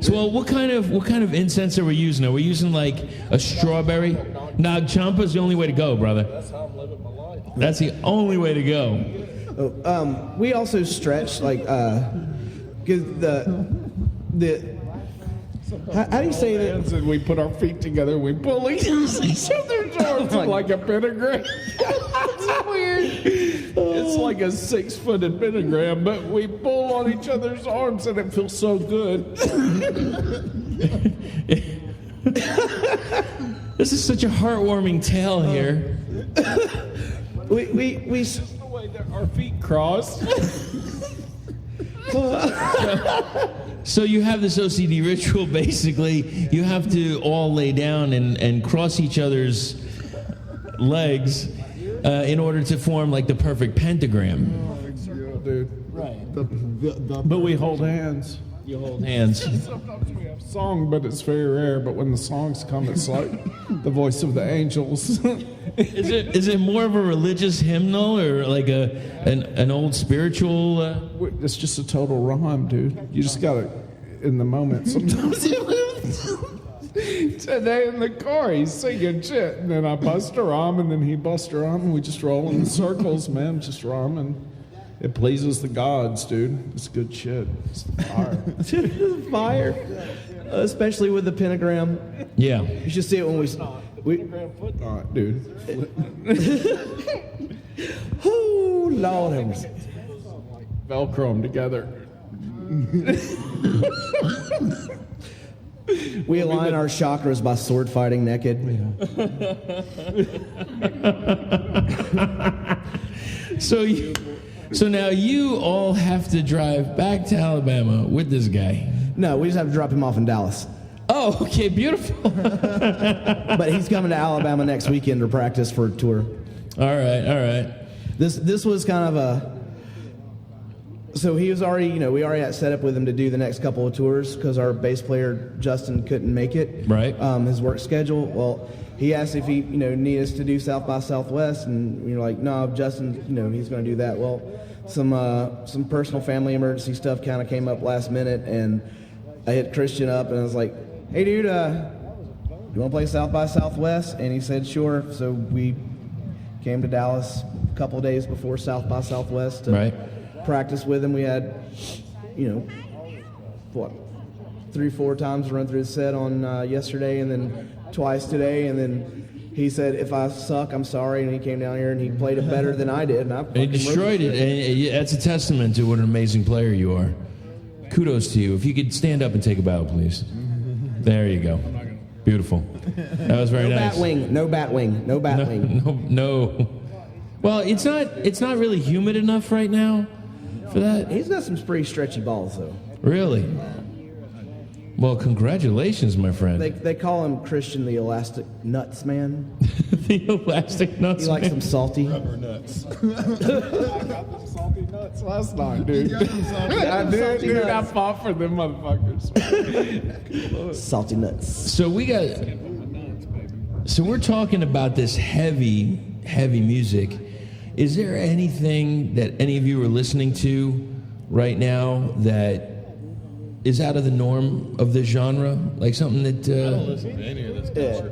A: So, well, what kind of incense are we using? Are we using like a strawberry? Nag Champa is the only way to go, brother. That's how I'm living my life. That's the only way to go.
B: We also stretch like because how do you say that?
D: And we put our feet together, we pull each other's arms like a pentagram. It's weird. It's like a 6-footed pentagram, but we pull on each other's arms and it feels so good.
A: This is such a heartwarming tale here.
B: We
D: The way that our feet cross.
A: So you have this OCD ritual, basically. You have to all lay down and cross each other's legs in order to form like the perfect pentagram.
D: Dude.
B: right.
D: But we hold hands.
A: You hold hands.
D: Sometimes we have song, but it's very rare. But when the songs come, it's like the voice of the angels.
A: Is it more of a religious hymnal or like an old spiritual?
D: It's just a total rhyme, dude. You just gotta in the moment. Sometimes today in the car, he's singing shit, and then I bust a rhyme, and then he busts a rhyme, and we just roll in circles, man, just rhyming. It pleases the gods, dude. It's good shit. It's the fire.
B: Fire. Especially with the pentagram.
A: Yeah.
B: You should see it when we
D: Footnot, dude.
B: oh, Lord have mercy.
D: Velcro them together.
B: We align our chakras by sword fighting naked.
A: So now you all have to drive back to Alabama with this guy.
B: No, we just have to drop him off in Dallas.
A: Oh, okay, beautiful.
B: But he's coming to Alabama next weekend to practice for a tour.
A: All right.
B: This was kind of a... So he was already, we already had set up with him to do the next couple of tours because our bass player, Justin, couldn't make it.
A: Right.
B: His work schedule. Well, he asked if he, need us to do South by Southwest, and we were like, no, Justin, he's going to do that. Well, some personal family emergency stuff kind of came up last minute, and I hit Christian up, and I was like, hey, dude, you want to play South by Southwest? And he said, sure. So we came to Dallas a couple of days before South by Southwest to practice with him. We had, 3-4 times to run through the set on yesterday, and then twice today, and then he said, if I suck, I'm sorry, and he came down here and he played it better than I did. And
A: he destroyed it, and that's a testament to what an amazing player you are. Kudos to you. If you could stand up and take a bow, please. There you go. Beautiful. That was very nice.
B: No bat wing.
A: No. Well, it's not really humid enough right now for that.
B: He's got some pretty stretchy balls, though.
A: Really? Well, congratulations, my friend.
B: They call him Christian the Elastic Nuts Man.
A: The Elastic Nuts
B: Man. He likes them salty.
C: Rubber nuts.
D: I got them salty nuts last night, dude. I did, dude. I fought for them motherfuckers.
B: Salty nuts.
A: So we're talking about this heavy music. Is there anything that any of you are listening to right now that is out of the norm of the genre? Like something that
C: I don't listen to any of this culture.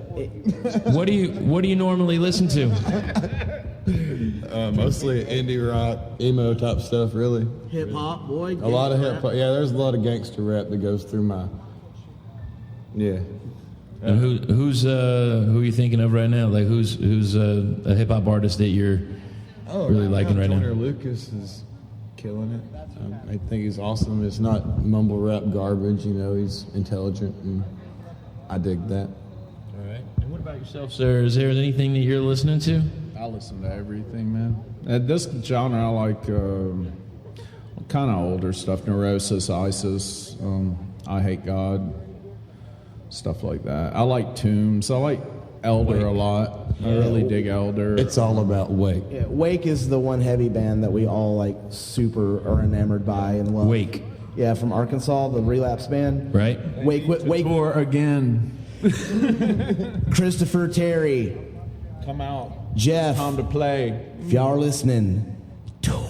A: What do you normally listen to?
C: Mostly indie rock, emo type stuff, really.
B: Hip hop, boy.
C: A lot of hip hop. Yeah, there's a lot of gangster rap that goes through my. Yeah.
A: And who are you thinking of right now? Like who's a hip hop artist that you're really liking right now?
C: Joyner Lucas is killing it. I think he's awesome. It's not mumble rap garbage, he's intelligent, and I dig that.
A: All right. And what about yourself, sir? Is there anything that you're listening to?
D: I listen to everything, man. This genre, I like kind of older stuff. Neurosis, ISIS, I Hate God, stuff like that. I like Tombs. I like Elder a lot. I really dig Elder.
C: It's all about Wake.
B: Yeah, Wake is the one heavy band that we all super are enamored by and love.
A: Wake.
B: Yeah, from Arkansas, the Relapse band.
A: Right.
B: Wake.
D: Tour again.
B: Christopher Terry.
D: Come out.
B: Jeff.
D: Time to play.
B: If y'all are listening, tour.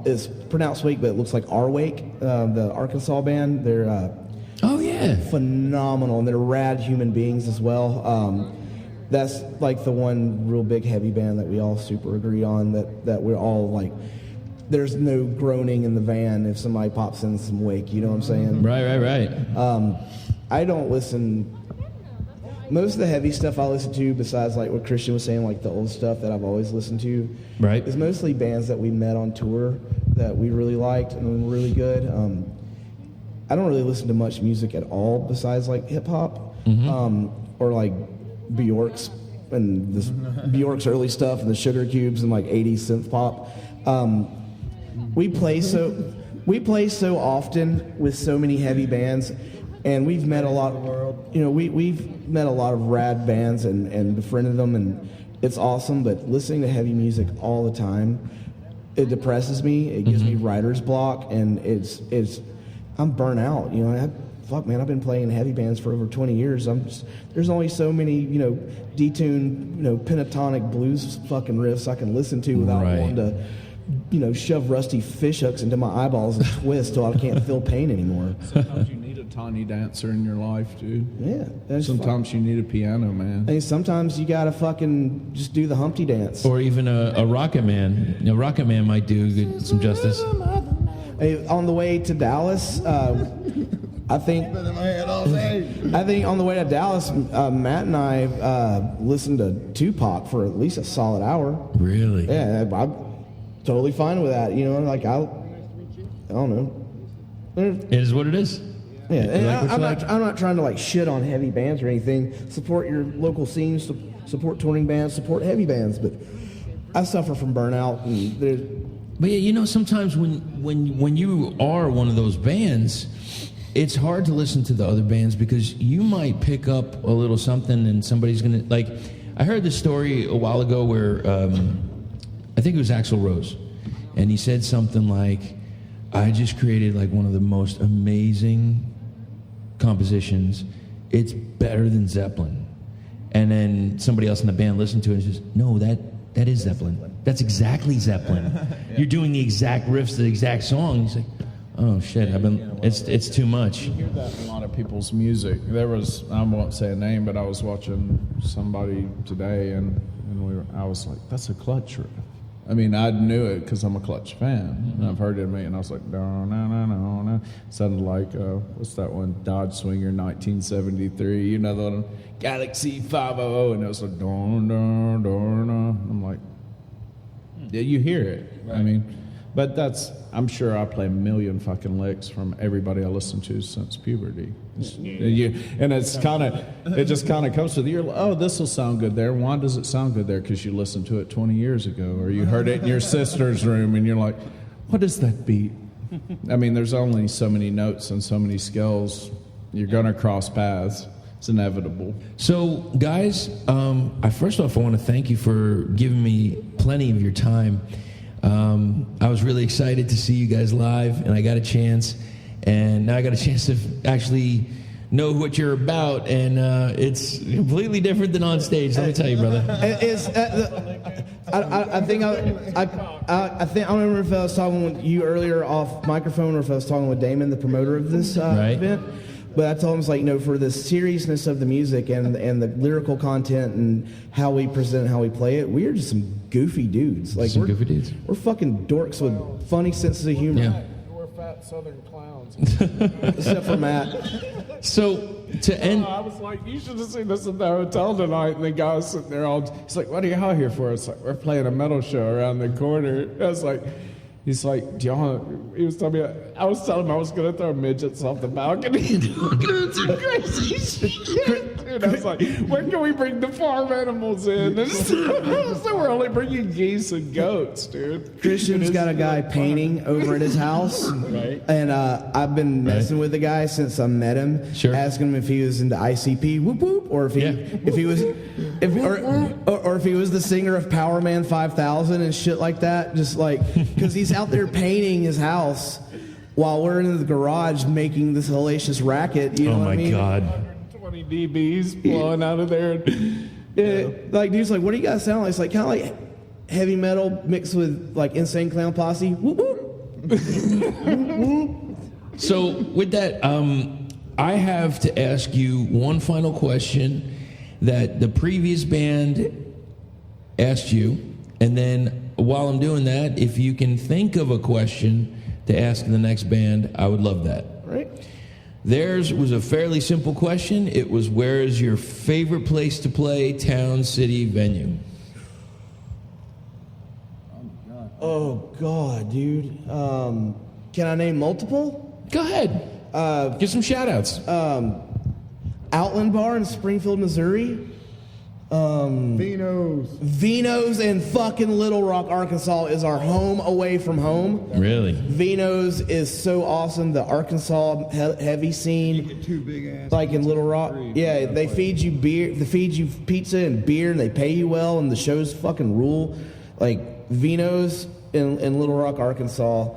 B: It's pronounced Wake, but it looks like Rwake, the Arkansas band. They're phenomenal, and they're rad human beings as well. That's like the one real big heavy band that we all super agree on. That we're all like, there's no groaning in the van if somebody pops in some Wake. You know what I'm saying?
A: Right.
B: I don't listen. Most of the heavy stuff I listen to, besides like what Christian was saying, like the old stuff that I've always listened to,
A: right,
B: is mostly bands that we met on tour that we really liked and were really good. I don't really listen to much music at all besides like hip hop, or like Bjork's and this Bjork's early stuff and the Sugar Cubes and like 80s synth pop. We play so often with so many heavy bands. And we've met a lot of we've met a lot of rad bands and befriended them, and it's awesome, but listening to heavy music all the time, it depresses me. It gives me writer's block, and I'm burnt out. You know, fuck, man, I've been playing in heavy bands for over 20 years. There's only so many, you know, detuned, you know, pentatonic blues fucking riffs I can listen to without wanting to, you know, shove rusty fish hooks into my eyeballs and twist till I can't feel pain anymore.
D: Sometimes you need a tiny dancer in your life, too.
B: Yeah.
D: Sometimes you need a piano, man.
B: Hey, sometimes you gotta fucking just do the Humpty dance.
A: Or even a Rocket Man. You know, Rocket Man might do some justice.
B: Hey, on the way to Dallas, I think on the way to Dallas, Matt and I listened to Tupac for at least a solid hour.
A: Really?
B: Yeah, I'm totally fine with that. You know, like I don't know.
A: It is what it is.
B: Yeah, and I'm not trying to like shit on heavy bands or anything. Support your local scenes, support touring bands, support heavy bands. But I suffer from burnout,
A: But yeah, you know, sometimes when you are one of those bands, it's hard to listen to the other bands because you might pick up a little something and somebody's gonna, like, I heard this story a while ago where I think it was Axl Rose, and he said something like, I just created like one of the most amazing compositions. It's better than Zeppelin. And then somebody else in the band listened to it and says, no, that is Zeppelin. That's exactly Zeppelin. You're doing the exact riffs, the exact song. He's like, oh shit, it's too much.
D: You hear that in a lot of people's music. There was, I won't say a name, but I was watching somebody today, and I was like, that's a Clutch riff. I mean, I knew it because I'm a Clutch fan, and I've heard it, and I was like, no, no, no, no, no. Sounded like, what's that one? Dodge Swinger 1973. You know the one? Galaxy 500, and it was like, don, don, don, don. I'm like, yeah, you hear it. Right. I mean, but I'm sure I play a million fucking licks from everybody I listen to since puberty. And it just kind of comes to the ear, oh, this will sound good there. Why does it sound good there? Because you listened to it 20 years ago, or you heard it in your sister's room, and you're like, what is that beat? I mean, there's only so many notes and so many scales. You're going to cross paths. It's inevitable.
A: So, guys, I first off, I want to thank you for giving me plenty of your time. I was really excited to see you guys live, and I got a chance, and now I got a chance to actually know what you're about, and it's completely different than on stage. Let me tell you, brother.
B: I think I don't remember if I was talking with you earlier off microphone or if I was talking with Damon, the promoter of this event. But I told him, it's like, you know, for the seriousness of the music and the lyrical content and how we present, how we play it, we are just some goofy dudes. Like, we're goofy dudes. We're fucking dorks with funny senses of humor.
D: Yeah. We're fat Southern clowns.
B: Except for Matt.
A: So to end,
D: I was like, you should have seen us at the hotel tonight. And the guy was sitting there he's like, what are you out here for? It's like, we're playing a metal show around the corner. I was like, he's like, do y'all want, he was telling me, I was telling him I was going to throw midgets off the balcony. It's crazy shit. Dude, I was like, when can we bring the farm animals in? So we're only bringing geese and goats, dude.
B: Christian's got a guy painting over at his house. Right. And I've been messing with the guy since I met him. Sure. Asking him if he was into ICP, whoop whoop, or if he was the singer of Power Man 5000 and shit like that. Just like, because he's out there painting his house while we're in the garage making this hellacious racket. You know what I mean?
A: Oh my God.
D: 20 dBs blowing out of there.
B: Like, dude's like, what do you guys sound like? It's like kind of like heavy metal mixed with like Insane Clown Posse. Whoop, whoop.
A: So with that, I have to ask you one final question that the previous band asked you, and then while I'm doing that, if you can think of a question to ask the next band, I would love that.
B: Right.
A: Theirs was a fairly simple question. It was, where is your favorite place to play, town, city, venue?
B: Oh, God, dude. Can I name multiple?
A: Go ahead. Give some shout-outs.
B: Outland Bar in Springfield, Missouri. Vino's in fucking Little Rock, Arkansas is our home away from home.
A: Really?
B: Vino's is so awesome. The Arkansas heavy scene,
E: Two big ass.
B: like in Little Rock. Yeah, they feed you beer. They feed you pizza and beer, and they pay you well, and the shows fucking rule. Like Vino's in Little Rock, Arkansas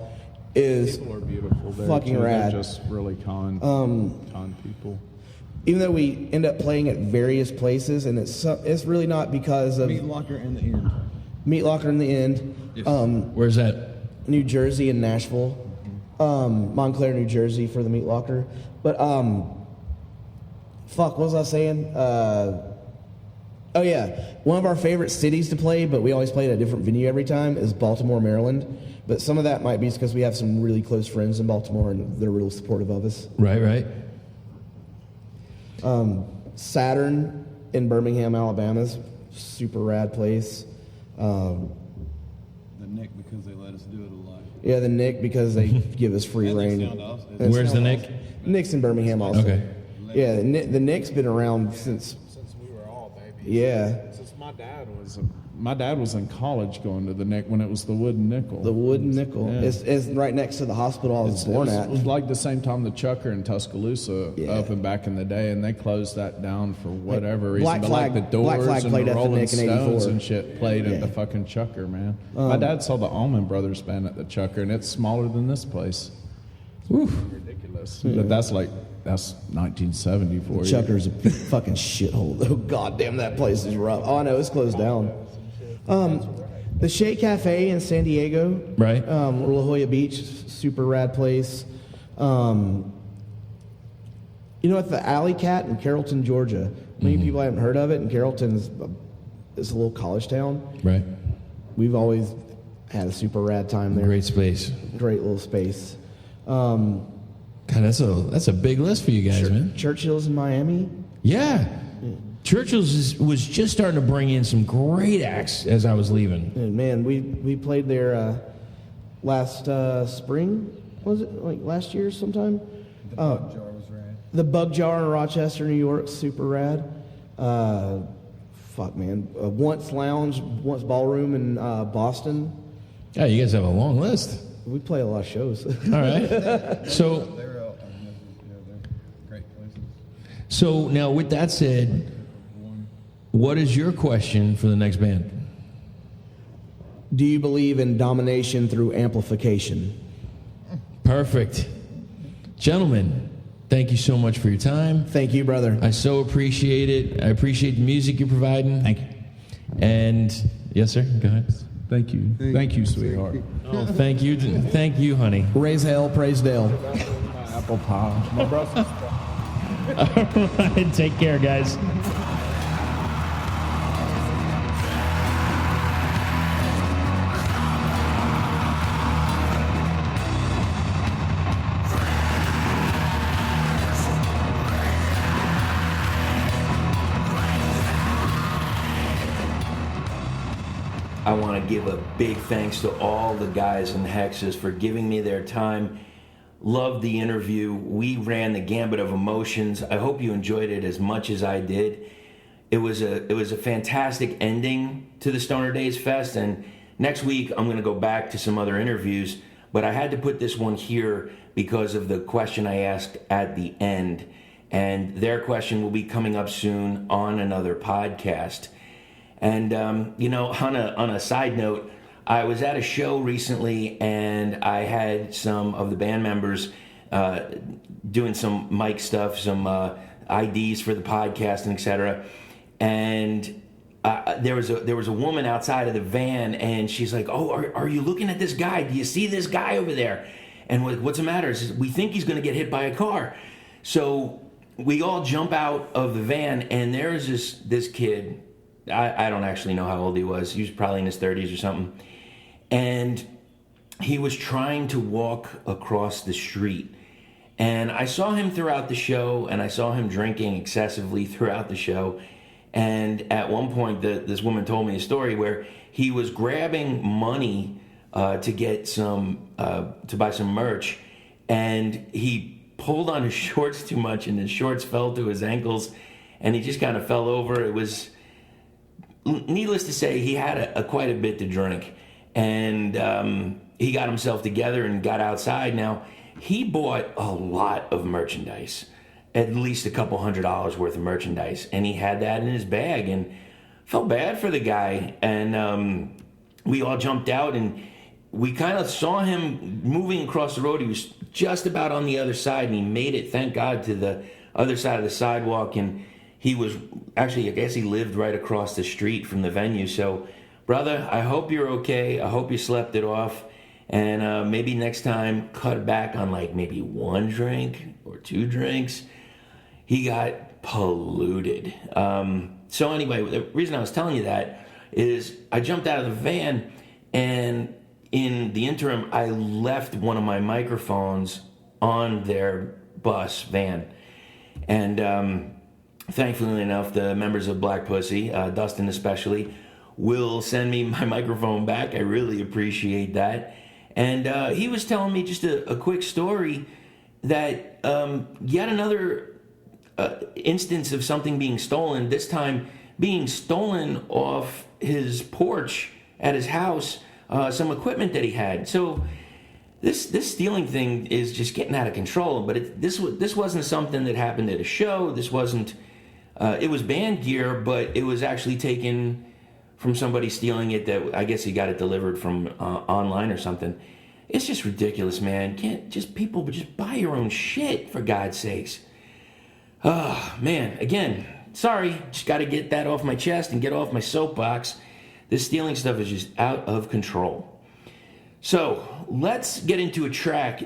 B: is
D: People are beautiful there.
B: fucking
D: too.
B: rad.
D: They're just really kind people.
B: Even though we end up playing at various places, and it's really not because of
E: Meat Locker in the end.
B: Meat Locker in the end.
E: Yes.
A: Where's that?
B: New Jersey and Nashville. Montclair, New Jersey for the Meat Locker. But, what was I saying? Oh yeah, one of our favorite cities to play, but we always play at a different venue every time, is Baltimore, Maryland. But some of that might be because we have some really close friends in Baltimore, and they're real supportive of us.
A: Right.
B: Saturn in Birmingham, Alabama's super rad place.
E: The Nick because they let us do it a lot.
B: Yeah, the Nick because they give us free reign.
A: Where's the Nick?
B: Nick's in Birmingham also.
A: Okay.
B: Yeah, the Nick's been around since
D: We were all babies.
B: yeah.
D: Since my dad was in college going to the Nick when it was the Wooden Nickel.
B: The Wooden Nickel.
D: Yeah.
B: It's right next to the hospital I was born at.
D: It was like the same time the Chucker in Tuscaloosa
B: Yeah.
D: opened back in the day, and they closed that down for whatever reason.
B: Black
D: But
B: Flag-
D: like the
B: Black
D: Doors
B: Flag
D: and
B: played
D: the
B: at the
D: Rolling
B: Nick in
D: Stones
B: 84.
D: and shit played
B: Yeah.
D: at the fucking Chucker, man. My dad saw the Allman Brothers band at the Chucker, and it's smaller than this place. Ridiculous. But that's 1970 for you.
B: Chucker's a big fucking shithole though. God damn, that place is rough. Oh, I know, it's closed down. The Shea Cafe in San Diego.
A: Right.
B: La Jolla Beach, super rad place. You know what? The Alley Cat in Carrollton, Georgia. Many people haven't heard of it, and Carrollton is a little college town.
A: Right.
B: We've always had a super rad time there.
A: Great space.
B: Great little space.
A: God, that's a big list for you guys, man.
B: Churchill's in Miami.
A: Yeah. Churchill's was just starting to bring in some great acts as I was leaving.
B: And man, we played there last spring. Was it like last year sometime?
E: The Bug Jar was rad.
B: The Bug Jar in Rochester, New York, super rad. Fuck man, Once Lounge, Once Ballroom in Boston.
A: Yeah, you guys have a long list.
B: We play a lot of shows.
A: All right. So
E: They're all, they're great places.
A: So now, with that said, what is your question for the next band?
B: Do you believe in domination through amplification?
A: Perfect. Gentlemen, thank you so much for your time.
B: Thank you, brother.
A: I so appreciate it. I appreciate the music you're providing.
F: Thank you.
A: And, yes, sir, go ahead.
D: Thank you. Thank you, sweetheart.
A: Oh, thank you. Thank you, honey.
B: Raise hell, praise Dale.
D: Apple pie. My brother.
A: All right, take care, guys. I want to give a big thanks to all the guys in Hexxus for giving me their time. Loved the interview. We ran the gambit of emotions. I hope you enjoyed it as much as I did. It was a fantastic ending to the Stoner Days Fest, and next week I'm going to go back to some other interviews, but I had to put this one here because of the question I asked at the end, and their question will be coming up soon on another podcast. And, on a side note, I was at a show recently and I had some of the band members doing some mic stuff, some IDs for the podcast and etc. And there was a woman outside of the van and she's like, "Oh, are you looking at this guy? Do you see this guy over there?" And what's the matter? She says, "We think he's going to get hit by a car." So we all jump out of the van and there's this kid. I don't actually know how old he was. He was probably in his 30s or something. And he was trying to walk across the street. And I saw him throughout the show, and I saw him drinking excessively throughout the show. And at one point, this woman told me a story where he was grabbing money to get to buy some merch, and he pulled on his shorts too much, and his shorts fell to his ankles, and he just kind of fell over. needless to say, he had quite a bit to drink, and he got himself together and got outside. Now, he bought a lot of merchandise, at least a couple $100 worth of merchandise, and he had that in his bag, and felt bad for the guy. And we all jumped out, and we kind of saw him moving across the road. He was just about on the other side, and he made it, thank God, to the other side of the sidewalk. And he was actually, I guess he lived right across the street from the venue. So, brother, I hope you're okay. I hope you slept it off. And maybe next time, cut back on like maybe 1 drink or 2 drinks. He got polluted. So anyway, the reason I was telling you that is I jumped out of the van, and in the interim, I left one of my microphones on their bus van. And thankfully enough, the members of Black Pussy, Dustin especially, will send me my microphone back. I really appreciate that. And he was telling me just a quick story that yet another instance of something being stolen, this time being stolen off his porch at his house, some equipment that he had. So this stealing thing is just getting out of control. But this wasn't something that happened at a show. This wasn't. It was band gear, but it was actually taken from somebody stealing it. That I guess he got it delivered from online or something. It's just ridiculous, man. People just buy your own shit, for God's sakes. Oh man, again, sorry. Just got to get that off my chest and get off my soapbox. This stealing stuff is just out of control. So let's get into a track.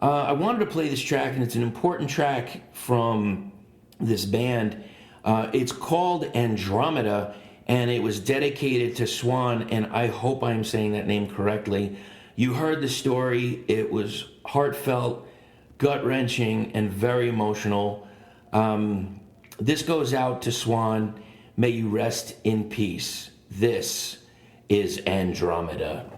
A: I wanted to play this track, and it's an important track from this band. It's called Andromeda, and it was dedicated to Swan, and I hope I'm saying that name correctly. You heard the story. It was heartfelt, gut-wrenching, and very emotional. This goes out to Swan. May you rest in peace. This is Andromeda.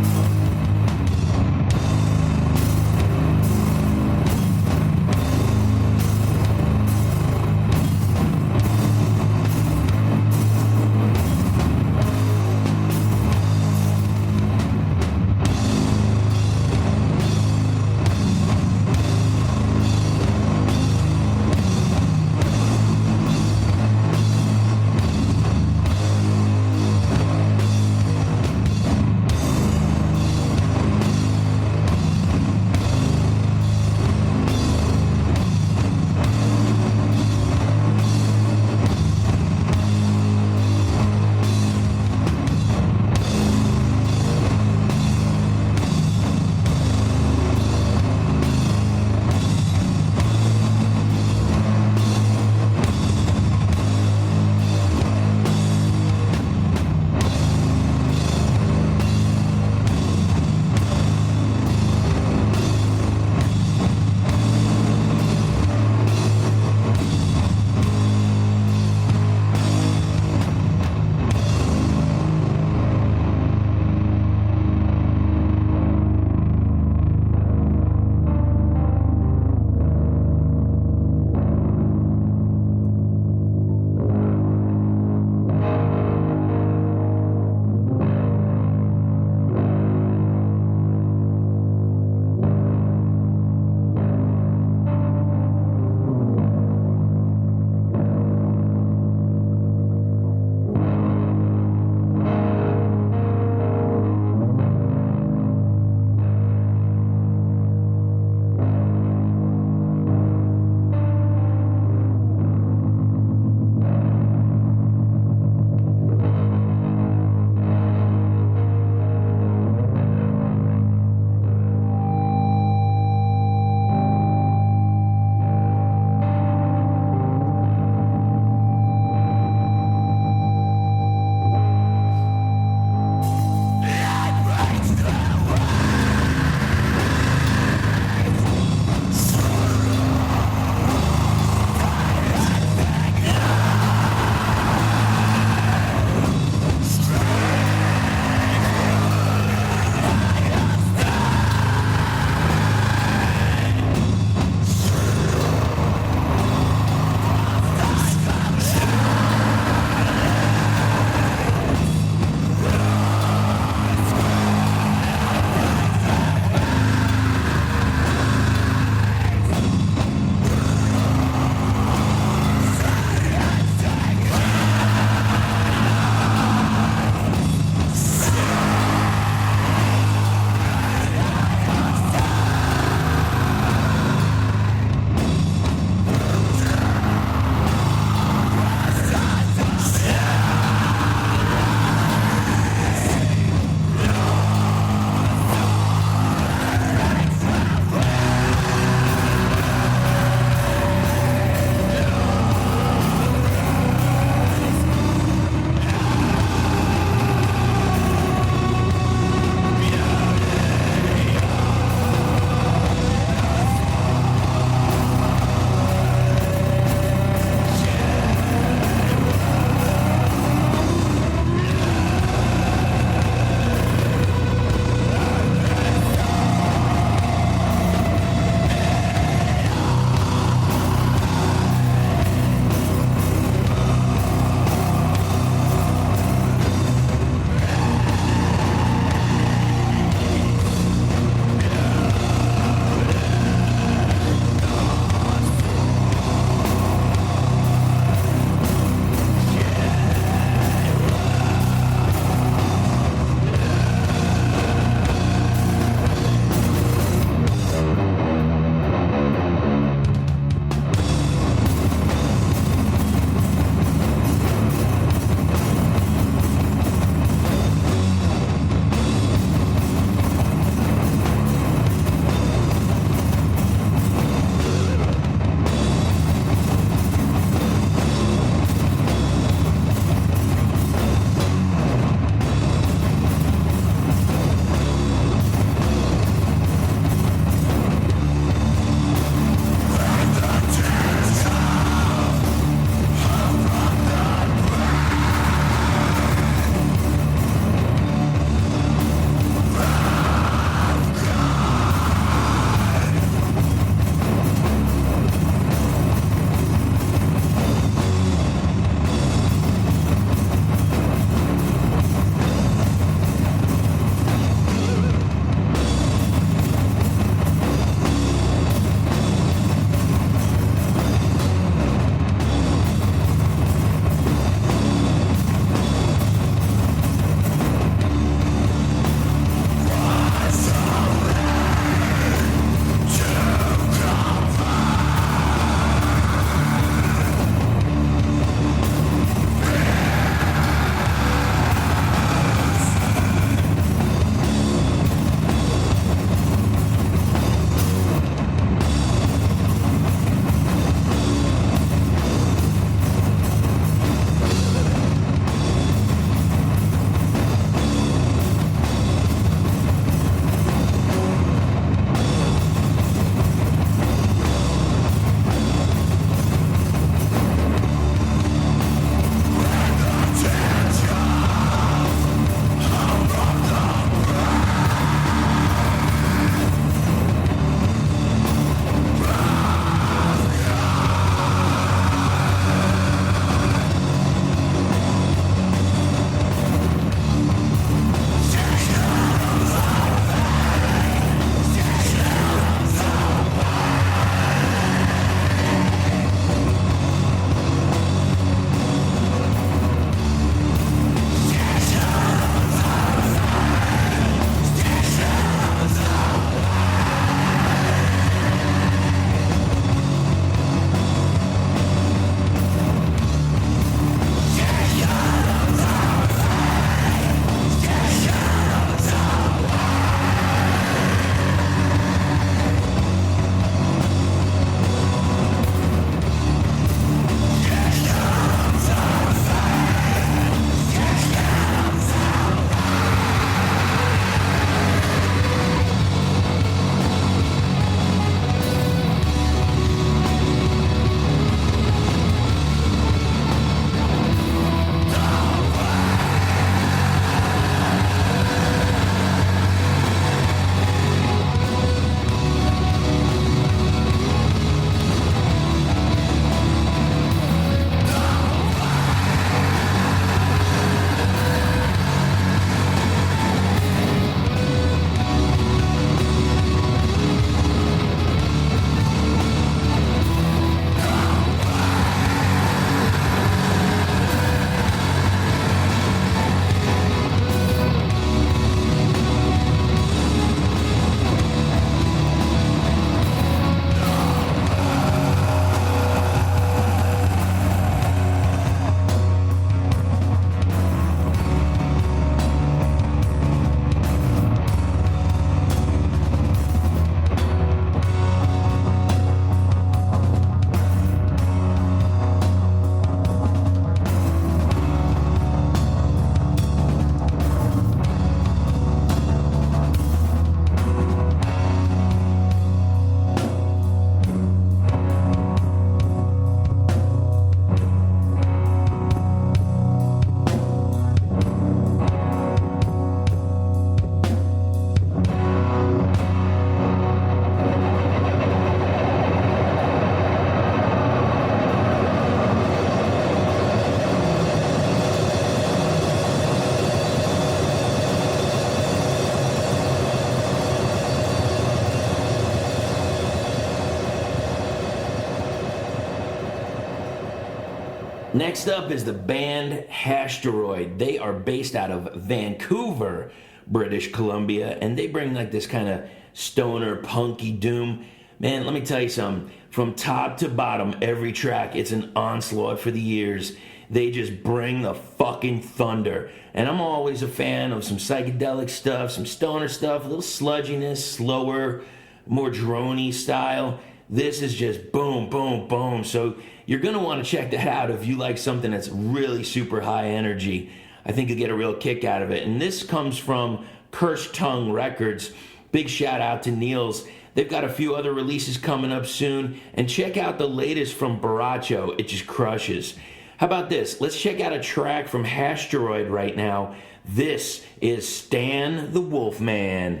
A: Next up is the band Hashteroid. They are based out of Vancouver, British Columbia, and they bring like this kind of stoner, punky doom. Man, let me tell you something. From top to bottom, every track, it's an onslaught for the ears. They just bring the fucking thunder. And I'm always a fan of some psychedelic stuff, some stoner stuff, a little sludginess, slower, more droney style. This is just boom, boom, boom. So you're going to want to check that out if you like something that's really super high energy. I think you'll get a real kick out of it. And this comes from Cursed Tongue Records. Big shout out to Niels. They've got a few other releases coming up soon. And check out the latest from Baracho. It just crushes. How about this? Let's check out a track from Hashteroid right now. This is Stan the Wolfman.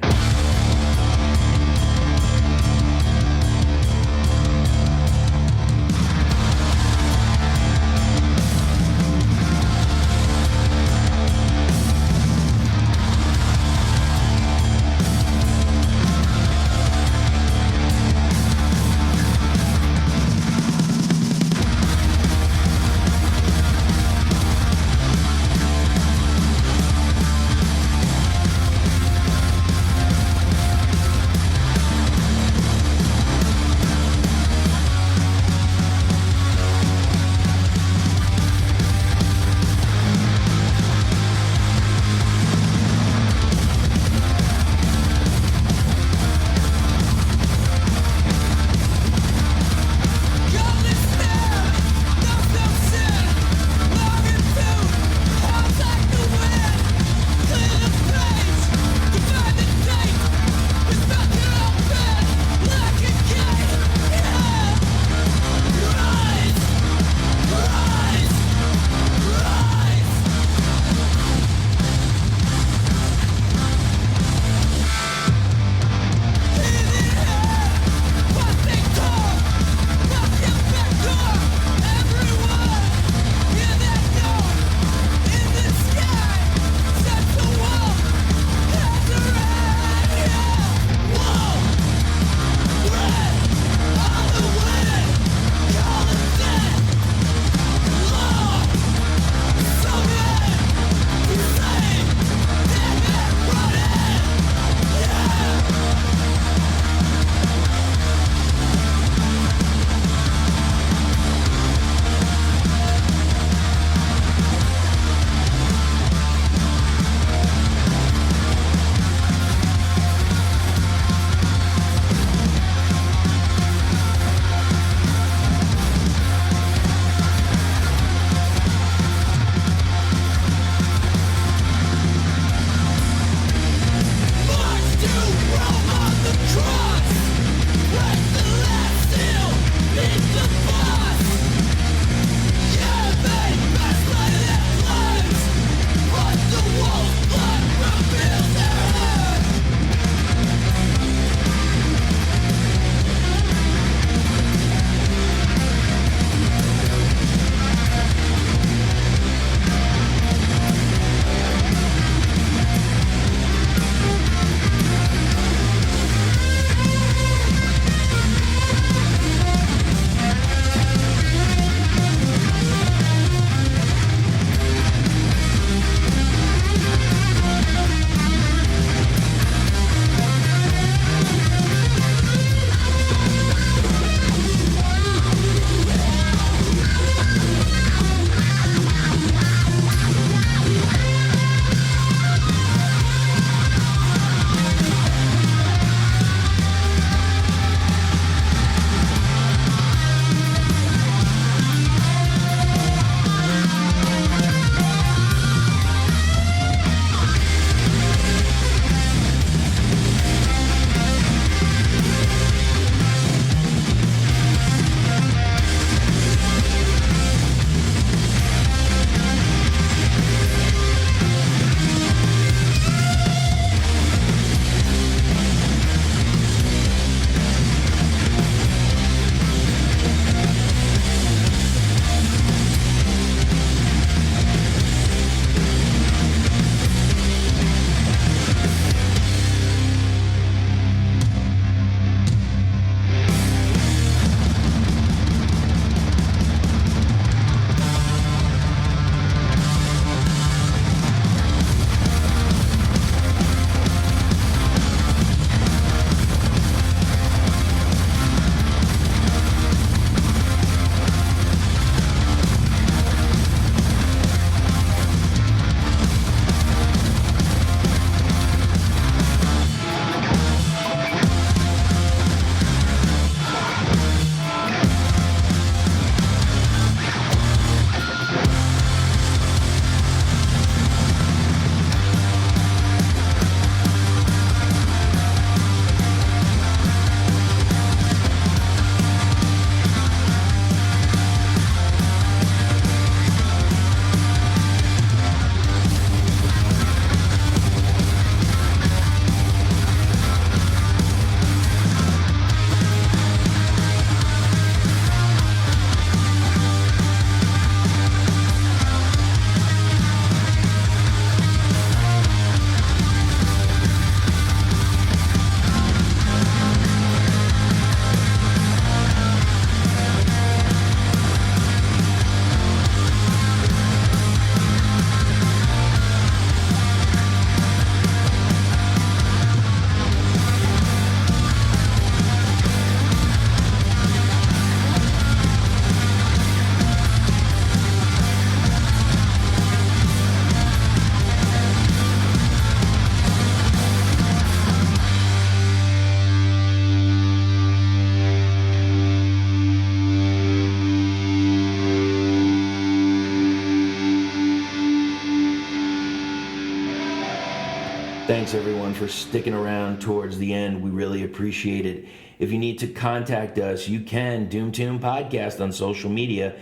A: Thanks everyone for sticking around towards the end. We really appreciate it. If you need to contact us, you can. DoomToon Podcast on social media.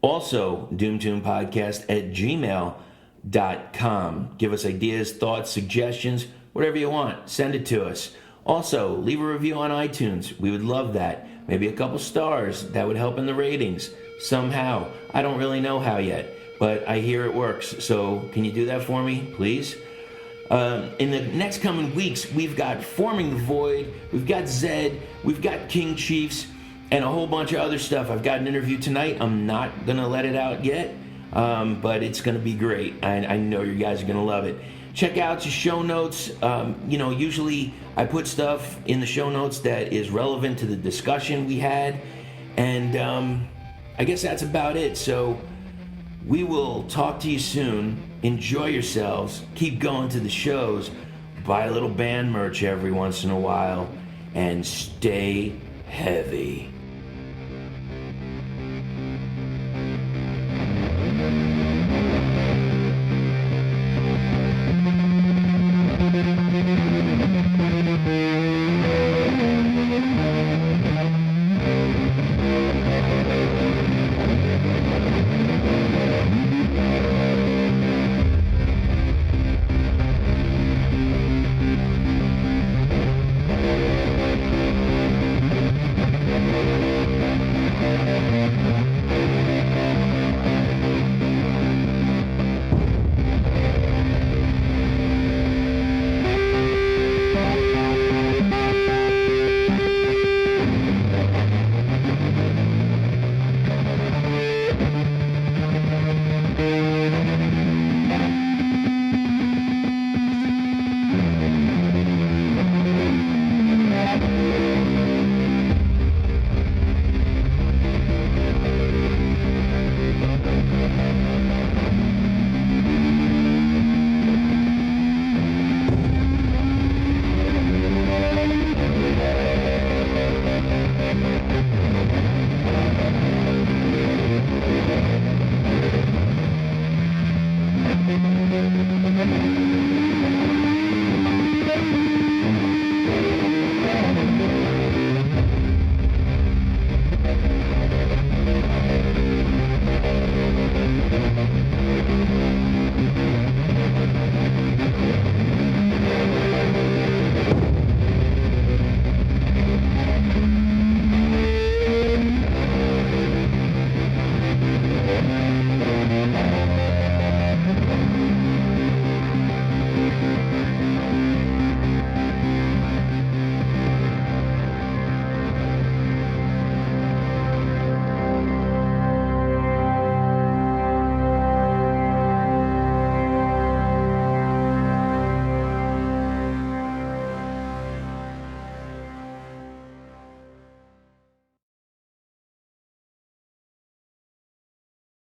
A: Also, doomtoonpodcast@gmail.com. Give us ideas, thoughts, suggestions, whatever you want. Send it to us. Also, leave a review on iTunes. We would love that. Maybe a couple stars. That would help in the ratings. Somehow. I don't really know how yet, but I hear it works. So can you do that for me, please? In the next coming weeks, we've got Forming the Void, we've got Zed, we've got King Chiefs, and a whole bunch of other stuff. I've got an interview tonight. I'm not going to let it out yet, but it's going to be great. I know you guys are going to love it. Check out the show notes. Usually I put stuff in the show notes that is relevant to the discussion we had, and I guess that's about it. So we will talk to you soon. Enjoy yourselves. Keep going to the shows. Buy a little band merch every once in a while. And stay heavy.